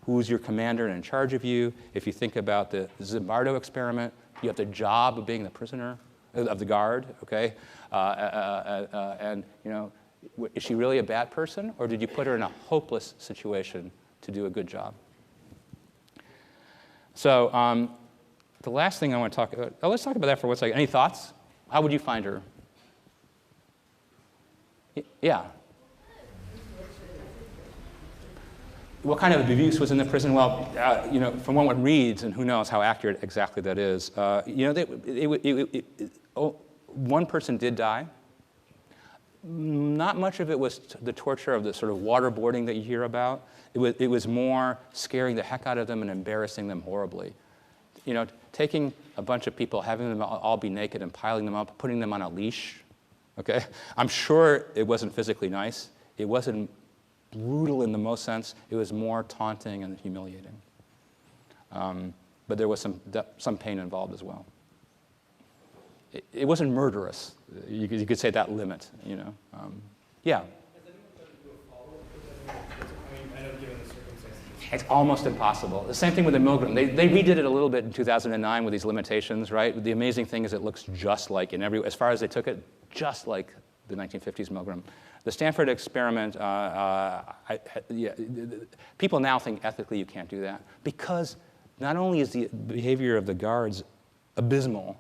Speaker 2: who's your commander and in charge of you? If you think about the Zimbardo experiment, you have the job of being the prisoner, of the guard, okay? And, you know, is she really a bad person, or did you put her in a hopeless situation to do a good job? So the last thing I want to talk about, let's talk about that for 1 second. Any thoughts? How would you find her? Yeah. What kind of abuse was in the prison? Well, you know, from what one reads, and who knows how accurate exactly that is, you know, one person did die. Not much of it was the torture of the sort of waterboarding that you hear about. It was more scaring the heck out of them and embarrassing them horribly. You know, taking a bunch of people, having them all be naked and piling them up, putting them on a leash, okay? I'm sure it wasn't physically nice. It wasn't brutal in the most sense. It was more taunting and humiliating. But there was some pain involved as well. It wasn't murderous. You could say that limit, you know. Yeah.
Speaker 3: Has anyone tried to do a follow-up? I know given the circumstances.
Speaker 2: It's almost impossible. The same thing with the Milgram. They redid it a little bit in 2009 with these limitations, right? The amazing thing is it looks just like, as far as they took it, just like the 1950s Milgram. The Stanford experiment, people now think ethically you can't do that because not only is the behavior of the guards abysmal,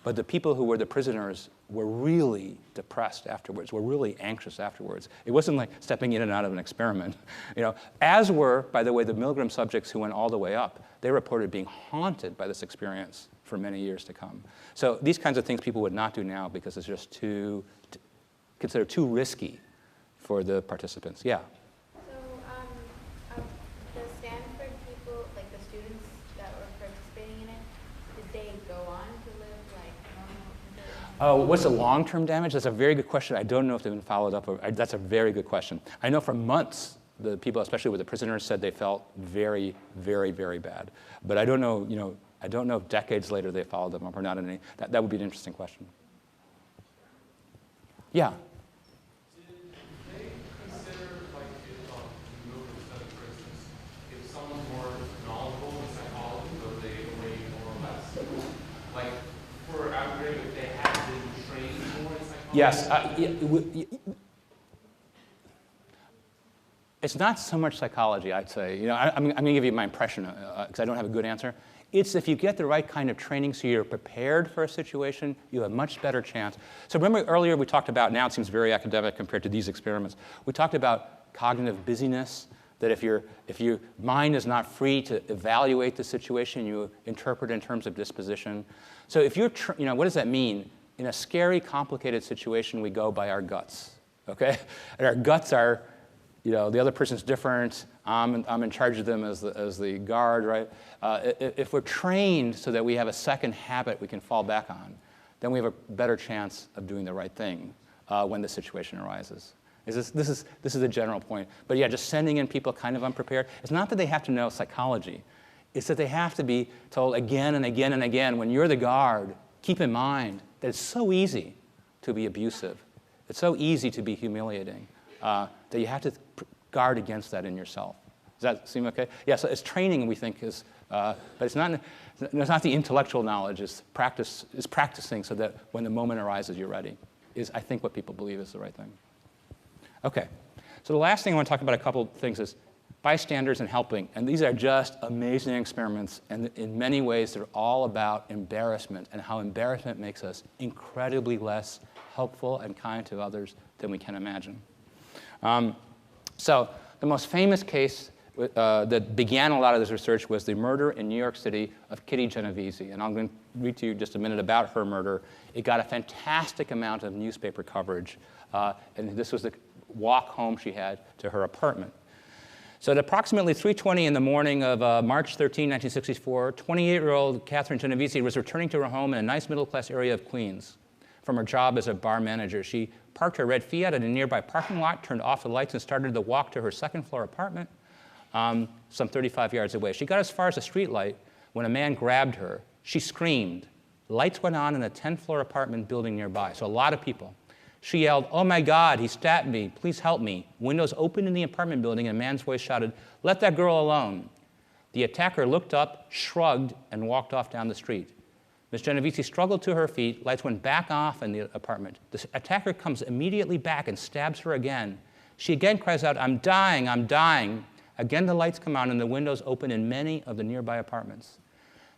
Speaker 2: but the people who were the prisoners were really depressed afterwards, were really anxious afterwards. It wasn't like stepping in and out of an experiment. You know, as were, by the way, the Milgram subjects who went all the way up. They reported being haunted by this experience for many years to come. So these kinds of things people would not do now because it's just considered too risky for the participants. Yeah?
Speaker 4: So the Stanford people, like the students that were participating in it, did they go on to live like normal?
Speaker 2: Oh, what's the long-term damage? That's a very good question. I don't know if they've been followed up. That's a very good question. I know for months, the people, especially with the prisoners, said they felt very, very, very bad. But I don't know, you know, I don't know if decades later they followed them up or not. That would be an interesting question. Yeah?
Speaker 3: Did they consider, like, in Milgram study, for instance, if someone more knowledgeable in psychology, though they weigh more or less? Like, for Gabrieli, if they had been trained more in psychology?
Speaker 2: Yes. It's not so much psychology, I'd say. You know, I'm going to give you my impression because I don't have a good answer. It's if you get the right kind of training so you're prepared for a situation, you have a much better chance. So remember earlier we talked about, now it seems very academic compared to these experiments, we talked about cognitive busyness, that if your mind is not free to evaluate the situation, you interpret in terms of disposition. So if you're, you know, what does that mean? In a scary, complicated situation, we go by our guts, okay? And our guts are, you know, the other person's different. I'm in charge of them as the guard, right? If we're trained so that we have a second habit we can fall back on, then we have a better chance of doing the right thing when the situation arises. This is a general point. But yeah, just sending in people kind of unprepared. It's not that they have to know psychology. It's that they have to be told again and again and again, when you're the guard, keep in mind that it's so easy to be abusive. It's so easy to be humiliating. That you have to guard against that in yourself. Does that seem okay? Yeah, so it's training we think is, but it's not the intellectual knowledge, it's practicing so that when the moment arises, you're ready, is I think what people believe is the right thing. Okay, so the last thing I want to talk about a couple of things is bystanders and helping. And these are just amazing experiments, and in many ways they're all about embarrassment and how embarrassment makes us incredibly less helpful and kind to others than we can imagine. So the most famous case that began a lot of this research was the murder in New York City of Kitty Genovese. And I'm going to read to you just a minute about her murder. It got a fantastic amount of newspaper coverage. And this was the walk home she had to her apartment. So at approximately 3:20 in the morning of March 13, 1964, 28-year-old Catherine Genovese was returning to her home in a nice middle-class area of Queens from her job as a bar manager. She parked her red Fiat at a nearby parking lot, turned off the lights, and started the walk to her second-floor apartment some 35 yards away. She got as far as a street light when a man grabbed her. She screamed, Lights went on in a 10th-floor apartment building nearby, so a lot of people. She yelled, "Oh my God, he stabbed me, please help me." Windows opened in the apartment building and a man's voice shouted, "Let that girl alone." The attacker looked up, shrugged, and walked off down the street. Ms. Genovese struggled to her feet, lights went back off in the apartment. The attacker comes immediately back and stabs her again. She again cries out, "I'm dying, I'm dying." Again the lights come on and the windows open in many of the nearby apartments.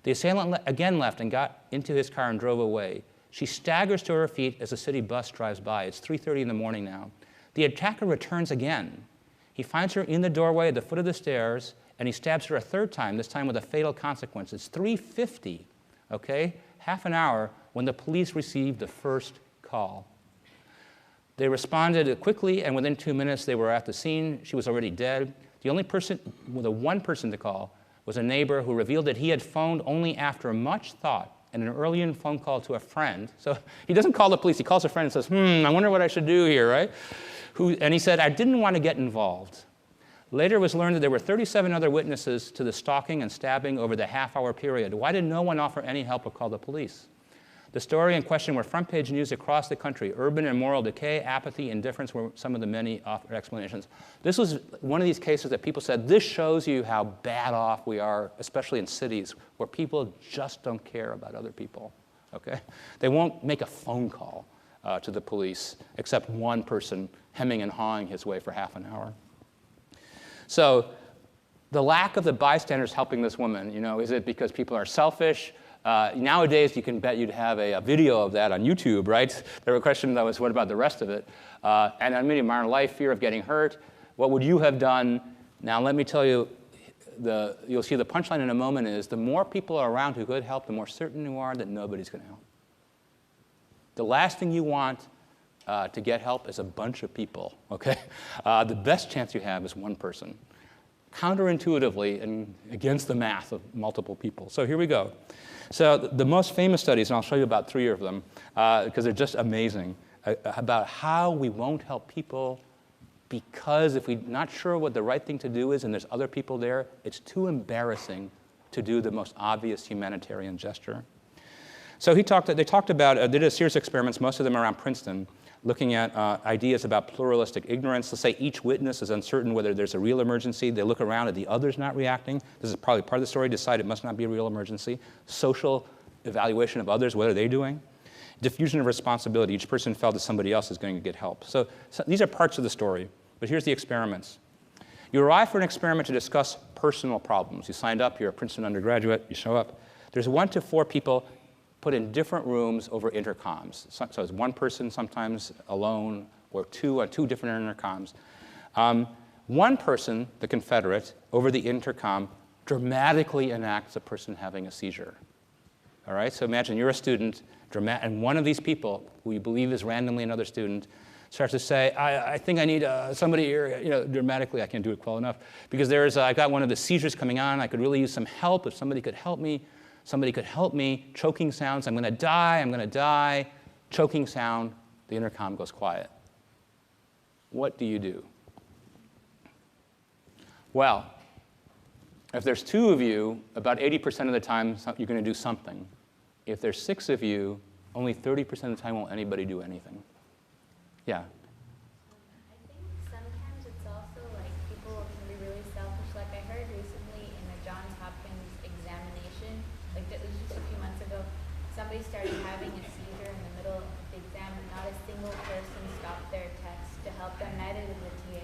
Speaker 2: The assailant again left and got into his car and drove away. She staggers to her feet as a city bus drives by. It's 3:30 in the morning now. The attacker returns again. He finds her in the doorway at the foot of the stairs, and he stabs her a third time, this time with a fatal consequence. It's 3:50, okay, half an hour, when the police received the first call. They responded quickly, and within 2 minutes, they were at the scene. She was already dead. The only person, the one person to call, was a neighbor who revealed that he had phoned only after much thought and an earlier phone call to a friend. So he doesn't call the police. He calls a friend and says, I wonder what I should do here, right? And he said, I didn't want to get involved. Later it was learned that there were 37 other witnesses to the stalking and stabbing over the half-hour period. Why did no one offer any help or call the police? The story in question were front-page news across the country. Urban and moral decay, apathy, indifference were some of the many offered explanations. This was one of these cases that people said, this shows you how bad off we are, especially in cities where people just don't care about other people, okay? They won't make a phone call to the police, except one person hemming and hawing his way for half an hour. So the lack of the bystanders helping this woman, is it because people are selfish? Nowadays, you can bet you'd have a video of that on YouTube, right? There were questions that was, what about the rest of it? And enmity, modern life, fear of getting hurt. What would you have done? Now, let me tell you, you'll see the punchline in a moment is the more people are around who could help, the more certain you are that nobody's going to help. The last thing you want to get help is a bunch of people, okay? The best chance you have is one person. Counterintuitively and against the math of multiple people. So here we go. So the most famous studies, and I'll show you about 3 of them, because they're just amazing, about how we won't help people because if we're not sure what the right thing to do is and there's other people there, it's too embarrassing to do the most obvious humanitarian gesture. So they did a series of experiments, most of them around Princeton, looking at ideas about pluralistic ignorance. Let's say each witness is uncertain whether there's a real emergency. They look around at the others not reacting. This is probably part of the story. Decide it must not be a real emergency. Social evaluation of others. What are they doing? Diffusion of responsibility. Each person felt that somebody else is going to get help. So these are parts of the story. But here's the experiments. You arrive for an experiment to discuss personal problems. You signed up. You're a Princeton undergraduate. You show up. There's 1 to 4 people put in different rooms over intercoms. So it's one person, sometimes alone, or two on 2 different intercoms. One person, the Confederate, over the intercom, dramatically enacts a person having a seizure. All right, so imagine you're a student, and one of these people, who you believe is randomly another student, starts to say, I think I need somebody here, dramatically, I can't do it well enough, because I got one of the seizures coming on, I could really use some help, if somebody could help me. Somebody could help me, choking sounds, I'm going to die, choking sound, the intercom goes quiet. What do you do? Well, if there's 2 of you, about 80% of the time you're going to do something. If there's 6 of you, only 30% of the time won't anybody do anything. Yeah?
Speaker 4: I think sometimes it's also like people can be really selfish. Like I heard recently in a Johns Hopkins examination, like it was just a few months ago, somebody started having a seizure in the middle of the exam, and not a single person stopped their test to help them, neither did the TA.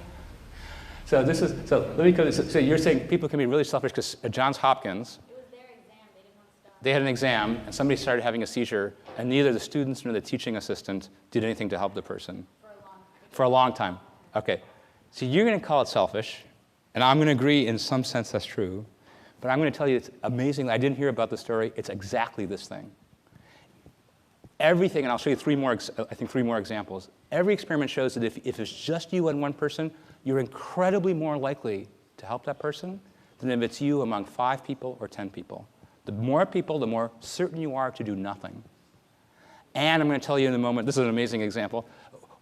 Speaker 2: So you're saying people can be really selfish because at Johns Hopkins,
Speaker 4: It was their exam, they didn't want to stop.
Speaker 2: they had an exam and somebody started having a seizure and neither the students nor the teaching assistant did anything to help the person. For a long time. Okay. So you're going to call it selfish, and I'm going to agree in some sense that's true. But I'm going to tell you it's amazing. I didn't hear about the story. It's exactly this thing. Everything, and I'll show you 3 more examples. Every experiment shows that if it's just you and one person, you're incredibly more likely to help that person than if it's you among 5 people or 10 people. The more people, the more certain you are to do nothing. And I'm going to tell you in a moment, this is an amazing example,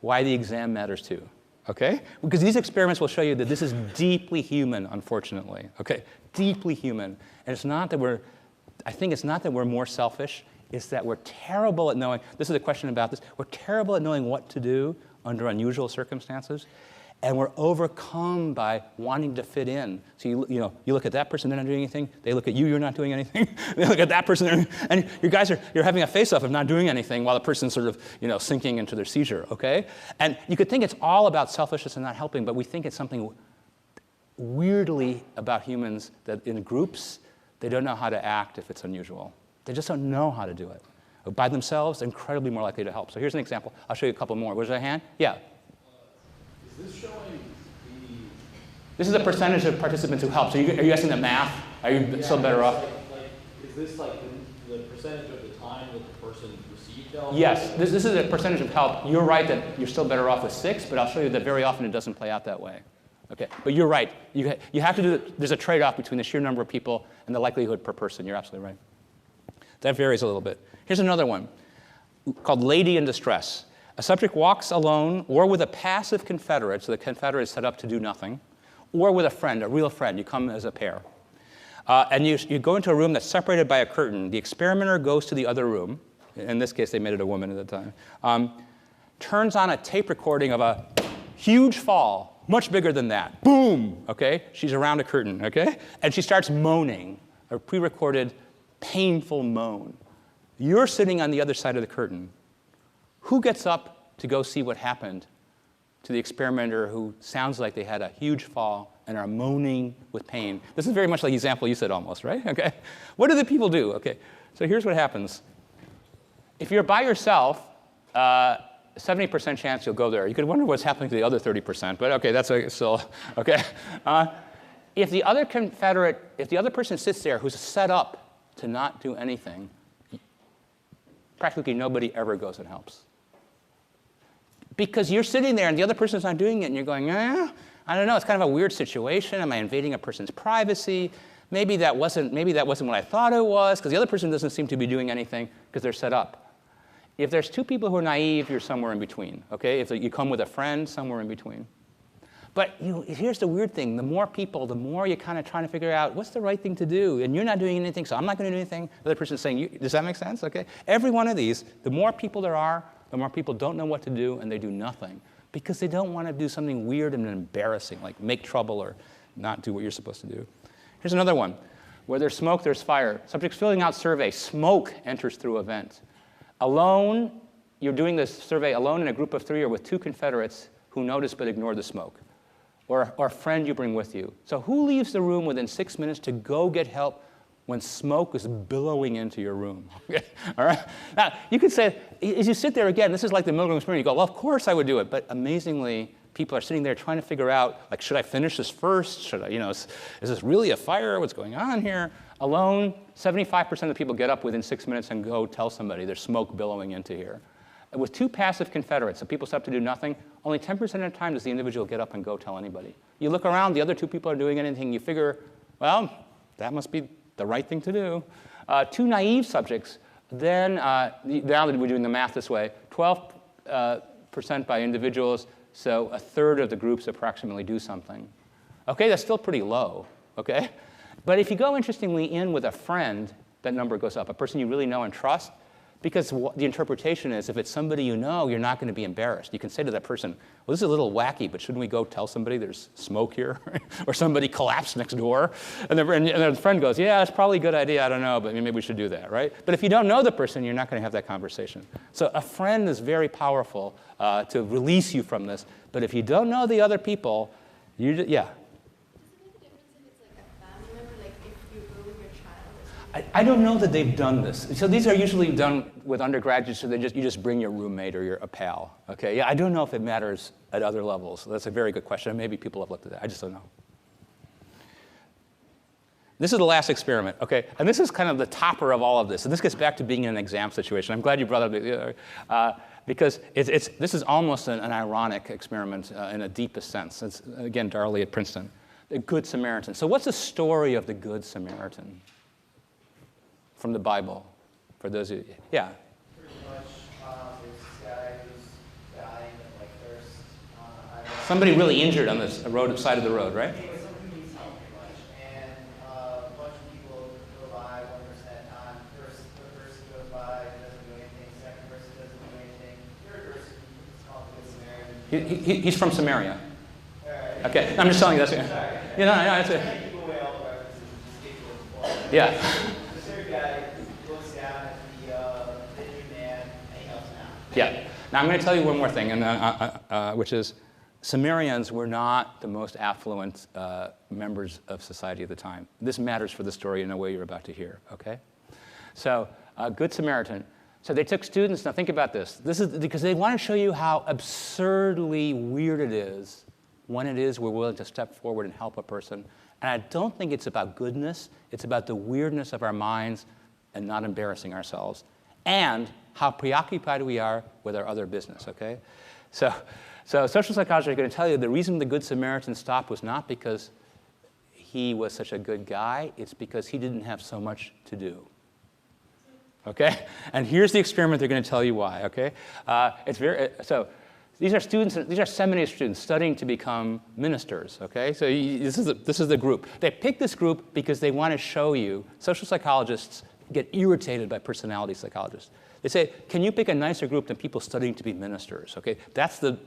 Speaker 2: why the exam matters too. Okay? Because these experiments will show you that this is deeply human, unfortunately. Okay? Deeply human. And I think it's not that we're more selfish. is that we're terrible at knowing, this is a question about this, we're terrible at knowing what to do under unusual circumstances, and we're overcome by wanting to fit in. So you look at that person, they're not doing anything. They look at you, you're not doing anything. They look at that person, and you guys you're having a face-off of not doing anything while the person's sort of sinking into their seizure, okay? And you could think it's all about selfishness and not helping, but we think it's something weirdly about humans that in groups, they don't know how to act if it's unusual. They just don't know how to do it. By themselves, they're incredibly more likely to help. So here's an example. I'll show you a couple more. Was there a hand? Yeah.
Speaker 5: Is this showing the...
Speaker 2: This is the percentage of participants who help. So are you asking the math? Are you still better off?
Speaker 5: Is this like the percentage of the time that the person received help?
Speaker 2: Yes. This is a percentage of help. You're right that you're still better off with 6, but I'll show you that very often it doesn't play out that way. Okay, but you're right. You have to do, there's a trade-off between the sheer number of people and the likelihood per person. You're absolutely right. That varies a little bit. Here's another one called Lady in Distress. A subject walks alone or with a passive confederate, so the confederate is set up to do nothing, or with a friend, a real friend. You come as a pair. And you go into a room that's separated by a curtain. The experimenter goes to the other room. In this case, they made it a woman at the time. Turns on a tape recording of a huge fall. Much bigger than that. Boom, okay? She's around a curtain, okay? And she starts moaning, a pre-recorded painful moan. You're sitting on the other side of the curtain. Who gets up to go see what happened to the experimenter who sounds like they had a huge fall and are moaning with pain? This is very much like the example you said almost, right? Okay. What do the people do? Okay, so here's what happens. If you're by yourself, 70% chance you'll go there. You could wonder what's happening to the other 30%, but okay, that's still, okay. If the other person sits there who's set up to not do anything, practically nobody ever goes and helps. Because you're sitting there and the other person's not doing it and you're going, I don't know, it's kind of a weird situation. Am I invading a person's privacy? Maybe that wasn't what I thought it was, because the other person doesn't seem to be doing anything because they're set up. If there's two people who are naive, you're somewhere in between, okay? If you come with a friend, somewhere in between. But here's the weird thing. The more people, the more you're kind of trying to figure out what's the right thing to do. And you're not doing anything, so I'm not going to do anything. The other person's saying, does that make sense? Okay? Every one of these, the more people there are, the more people don't know what to do, and they do nothing. Because they don't want to do something weird and embarrassing, like make trouble or not do what you're supposed to do. Here's another one. Where there's smoke, there's fire. Subjects filling out survey. Smoke enters through a vent. Alone, you're doing this survey alone in a group of 3 or with 2 confederates who notice but ignore the smoke. Or a friend you bring with you. So who leaves the room within 6 minutes to go get help when smoke is billowing into your room? Okay. All right? Now, you could say, as you sit there again, this is like the Milgram experiment. You go, well, of course I would do it. But amazingly, people are sitting there trying to figure out, like, should I finish this first? Should I, is this really a fire? What's going on here? Alone, 75% of the people get up within 6 minutes and go tell somebody there's smoke billowing into here. And with 2 passive confederates, so people set up to do nothing, only 10% of the time does the individual get up and go tell anybody. You look around, the other 2 people are doing anything, you figure, well, that must be the right thing to do. 2 naive subjects, then, now that we're doing the math this way, 12% by individuals, so a third of the groups approximately do something. Okay, that's still pretty low, okay? But if you go, interestingly, in with a friend, that number goes up, a person you really know and trust, because the interpretation is if it's somebody you know, you're not going to be embarrassed. You can say to that person, well, this is a little wacky, but shouldn't we go tell somebody there's smoke here? Or somebody collapsed next door? And the friend goes, yeah, that's probably a good idea, I don't know, but maybe we should do that, right? But if you don't know the person, you're not going to have that conversation. So a friend is very powerful to release you from this. But if you don't know the other people, yeah. I don't know that they've done this. So these are usually done with undergraduates, so you just bring your roommate or a pal. Okay, yeah, I don't know if it matters at other levels. That's a very good question. Maybe people have looked at that. I just don't know. This is the last experiment, okay? And this is kind of the topper of all of this. And this gets back to being in an exam situation. I'm glad you brought up because this is almost an ironic experiment in a deepest sense. It's, again, Darley at Princeton. The Good Samaritan. So what's the story of the Good Samaritan? From the Bible, for those of you, yeah.
Speaker 6: Pretty much, there's this guy who's dying of like thirst on the highway.
Speaker 2: Somebody really injured on the side of the road, right?
Speaker 6: Anyway, somebody needs help pretty much, and a bunch of people go by, one person at a time. First, the person goes by,
Speaker 2: He's from Samaria.
Speaker 6: All right.
Speaker 2: Okay, I'm just telling you this.
Speaker 6: Sorry.
Speaker 2: You know, it's a,
Speaker 6: Can't keep away all the references and just get to the point.
Speaker 2: yeah.
Speaker 6: The third guy looks down at the injured man and he helps him out.
Speaker 2: Yeah. Now I'm going to tell you one more thing, and which is Sumerians were not the most affluent members of society at the time. This matters for the story in a way you're about to hear. Okay. So Good Samaritan. So they took students. Now think about this. This is because they want to show you how absurdly weird it is when it is we're willing to step forward and help a person. And I don't think it's about goodness. It's about the weirdness of our minds and not embarrassing ourselves, and how preoccupied we are with our other business, okay? So social psychologists are going to tell you the reason the Good Samaritan stopped was not because he was such a good guy. It's because he didn't have so much to do. Okay? And here's the experiment they're going to tell you why, okay? So these are students, these are seminary students studying to become ministers, okay? So this is the group. They picked this group because they want to show you, social psychologists get irritated by personality psychologists. They say, can you pick a nicer group than people studying to be ministers, okay? That's the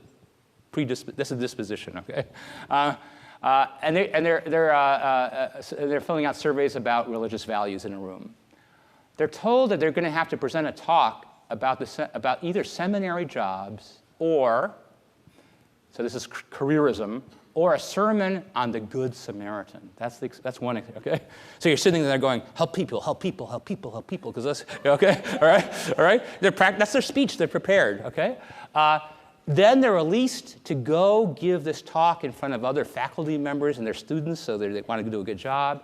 Speaker 2: disposition, okay? And they're filling out surveys about religious values in a room. They're told that they're going to have to present a talk about either seminary jobs or, so this is careerism, or a sermon on the Good Samaritan. That's one, okay? So you're sitting there going, help people, help people, help people, help people, because that's, okay, all right? That's their speech, they're prepared, okay? Then they're released to go give this talk in front of other faculty members and their students, so they want to do a good job.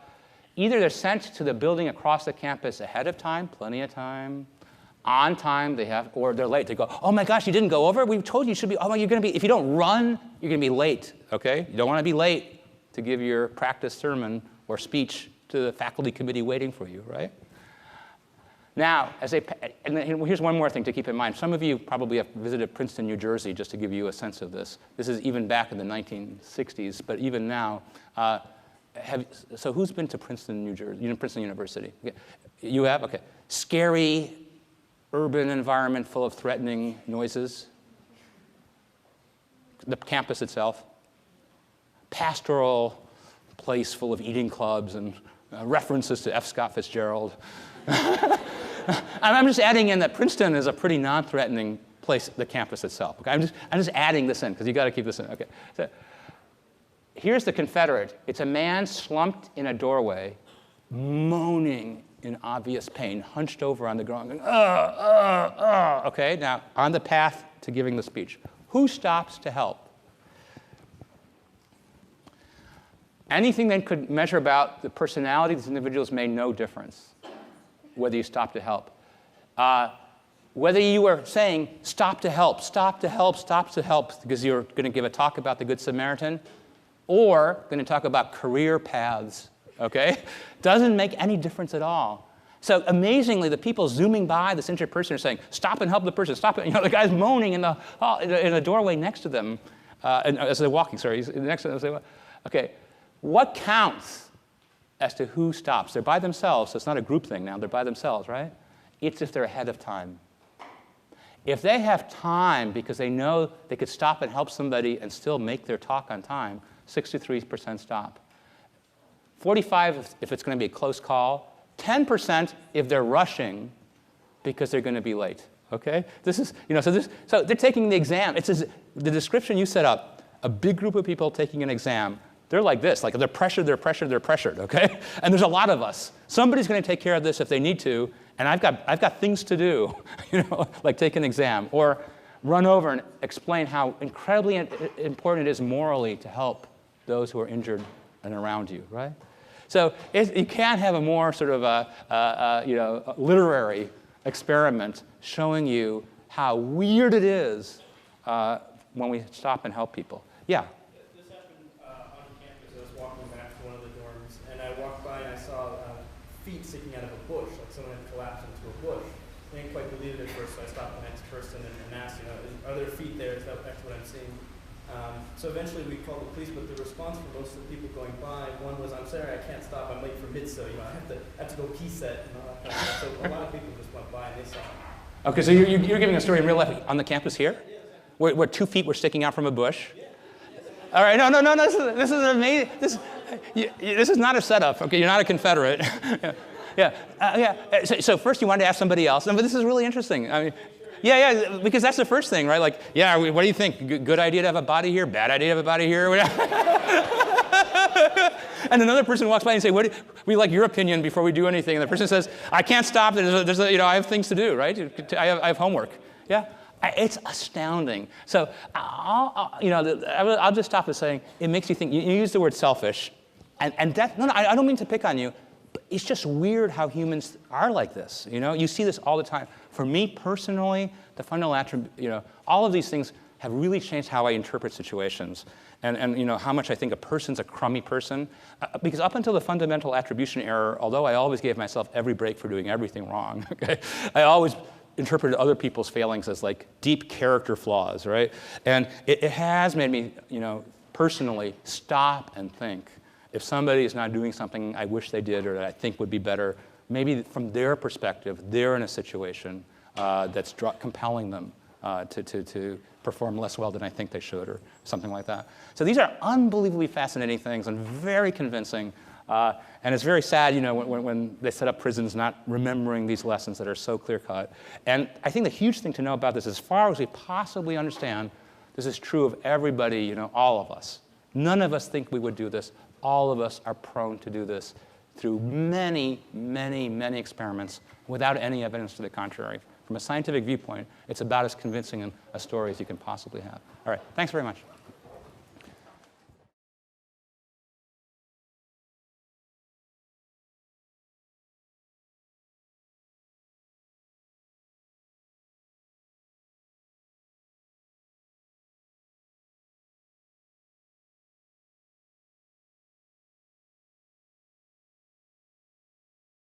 Speaker 2: Either they're sent to the building across the campus ahead of time, plenty of time, on time, or they're late. They go, oh my gosh, you didn't go over? We told you should be, oh, you're going to be, if you don't run, you're going to be late, okay? You don't want to be late to give your practice sermon or speech to the faculty committee waiting for you, right? Now, and here's one more thing to keep in mind. Some of you probably have visited Princeton, New Jersey, just to give you a sense of this. This is even back in the 1960s, but even now, so who's been to Princeton, New Jersey, Princeton University? Okay. You have? Okay. Scary urban environment full of threatening noises. The campus itself. Pastoral place full of eating clubs and references to F. Scott Fitzgerald. I'm just adding in that Princeton is a pretty non-threatening place, the campus itself. Okay? I'm just adding this in because you got to keep this in. Okay. So, here's the Confederate. It's a man slumped in a doorway, moaning in obvious pain, hunched over on the ground, going, okay, now on the path to giving the speech. Who stops to help? Anything that could measure about the personality of these individuals made no difference, whether you stop to help. Whether you were saying, stop to help, stop to help, stop to help, because you're going to give a talk about the Good Samaritan, or going to talk about career paths, okay? Doesn't make any difference at all. So amazingly, the people zooming by this injured person are saying, stop and help the person, stop it. You know, the guy's moaning in the doorway next to them, as they're walking, sorry, he's next to them. Okay, what counts as to who stops? They're by themselves, so it's not a group thing now, they're by themselves, right? It's if they're ahead of time. If they have time because they know they could stop and help somebody and still make their talk on time, 63% stop. 45% if it's going to be a close call. 10% if they're rushing because they're going to be late. Okay? This is, so they're taking the exam. It's the description you set up, a big group of people taking an exam. They're like this, like they're pressured, okay? And there's a lot of us. Somebody's going to take care of this if they need to, and I've got things to do, like take an exam or run over and explain how incredibly important it is morally to help those who are injured and around you, right? So you can't have a more sort of a literary experiment showing you how weird it is when we stop and help people. Yeah?
Speaker 7: This happened on campus. I was walking back to one of the dorms, and I walked by and I saw feet sticking out of a bush, like someone had collapsed into a bush. I didn't quite believe it at first, so I stopped the next person and asked, are there feet there? Is that what I'm seeing? So eventually we called the police, but the response from most of the people going by, one was, I'm sorry, I can't stop, I'm late for midso, I have to go pee set and all that kind of stuff. So a lot of people just went by and they saw it.
Speaker 2: Okay, so you're giving a story in real life on the campus here? where 2 feet were sticking out from a bush? All right, no, this is amazing. This is not a setup, okay? You're not a Confederate. So first you wanted to ask somebody else. No, but this is really interesting. I mean, yeah, because that's the first thing, right? Like, yeah, what do you think? Good idea to have a body here? Bad idea to have a body here? And another person walks by and say, we like your opinion before we do anything. And the person says, I can't stop. I have things to do, right? I have homework. Yeah. It's astounding. So I'll just stop with saying it makes you think. You use the word selfish, and that. No, I don't mean to pick on you. But it's just weird how humans are like this. You see this all the time. For me personally, the fundamental attribute, all of these things have really changed how I interpret situations, and how much I think a person's a crummy person. Because up until the fundamental attribution error, although I always gave myself every break for doing everything wrong, okay, I always interpreted other people's failings as like deep character flaws, right? And it has made me, personally stop and think. If somebody is not doing something I wish they did or that I think would be better, maybe from their perspective, they're in a situation that's compelling them to perform less well than I think they should, or something like that. So these are unbelievably fascinating things and very convincing. And it's very sad, when they set up prisons not remembering these lessons that are so clear-cut. And I think the huge thing to know about this, as far as we possibly understand, this is true of everybody, all of us. None of us think we would do this. All of us are prone to do this through many, many, many experiments without any evidence to the contrary. From a scientific viewpoint, it's about as convincing a story as you can possibly have. All right, thanks very much.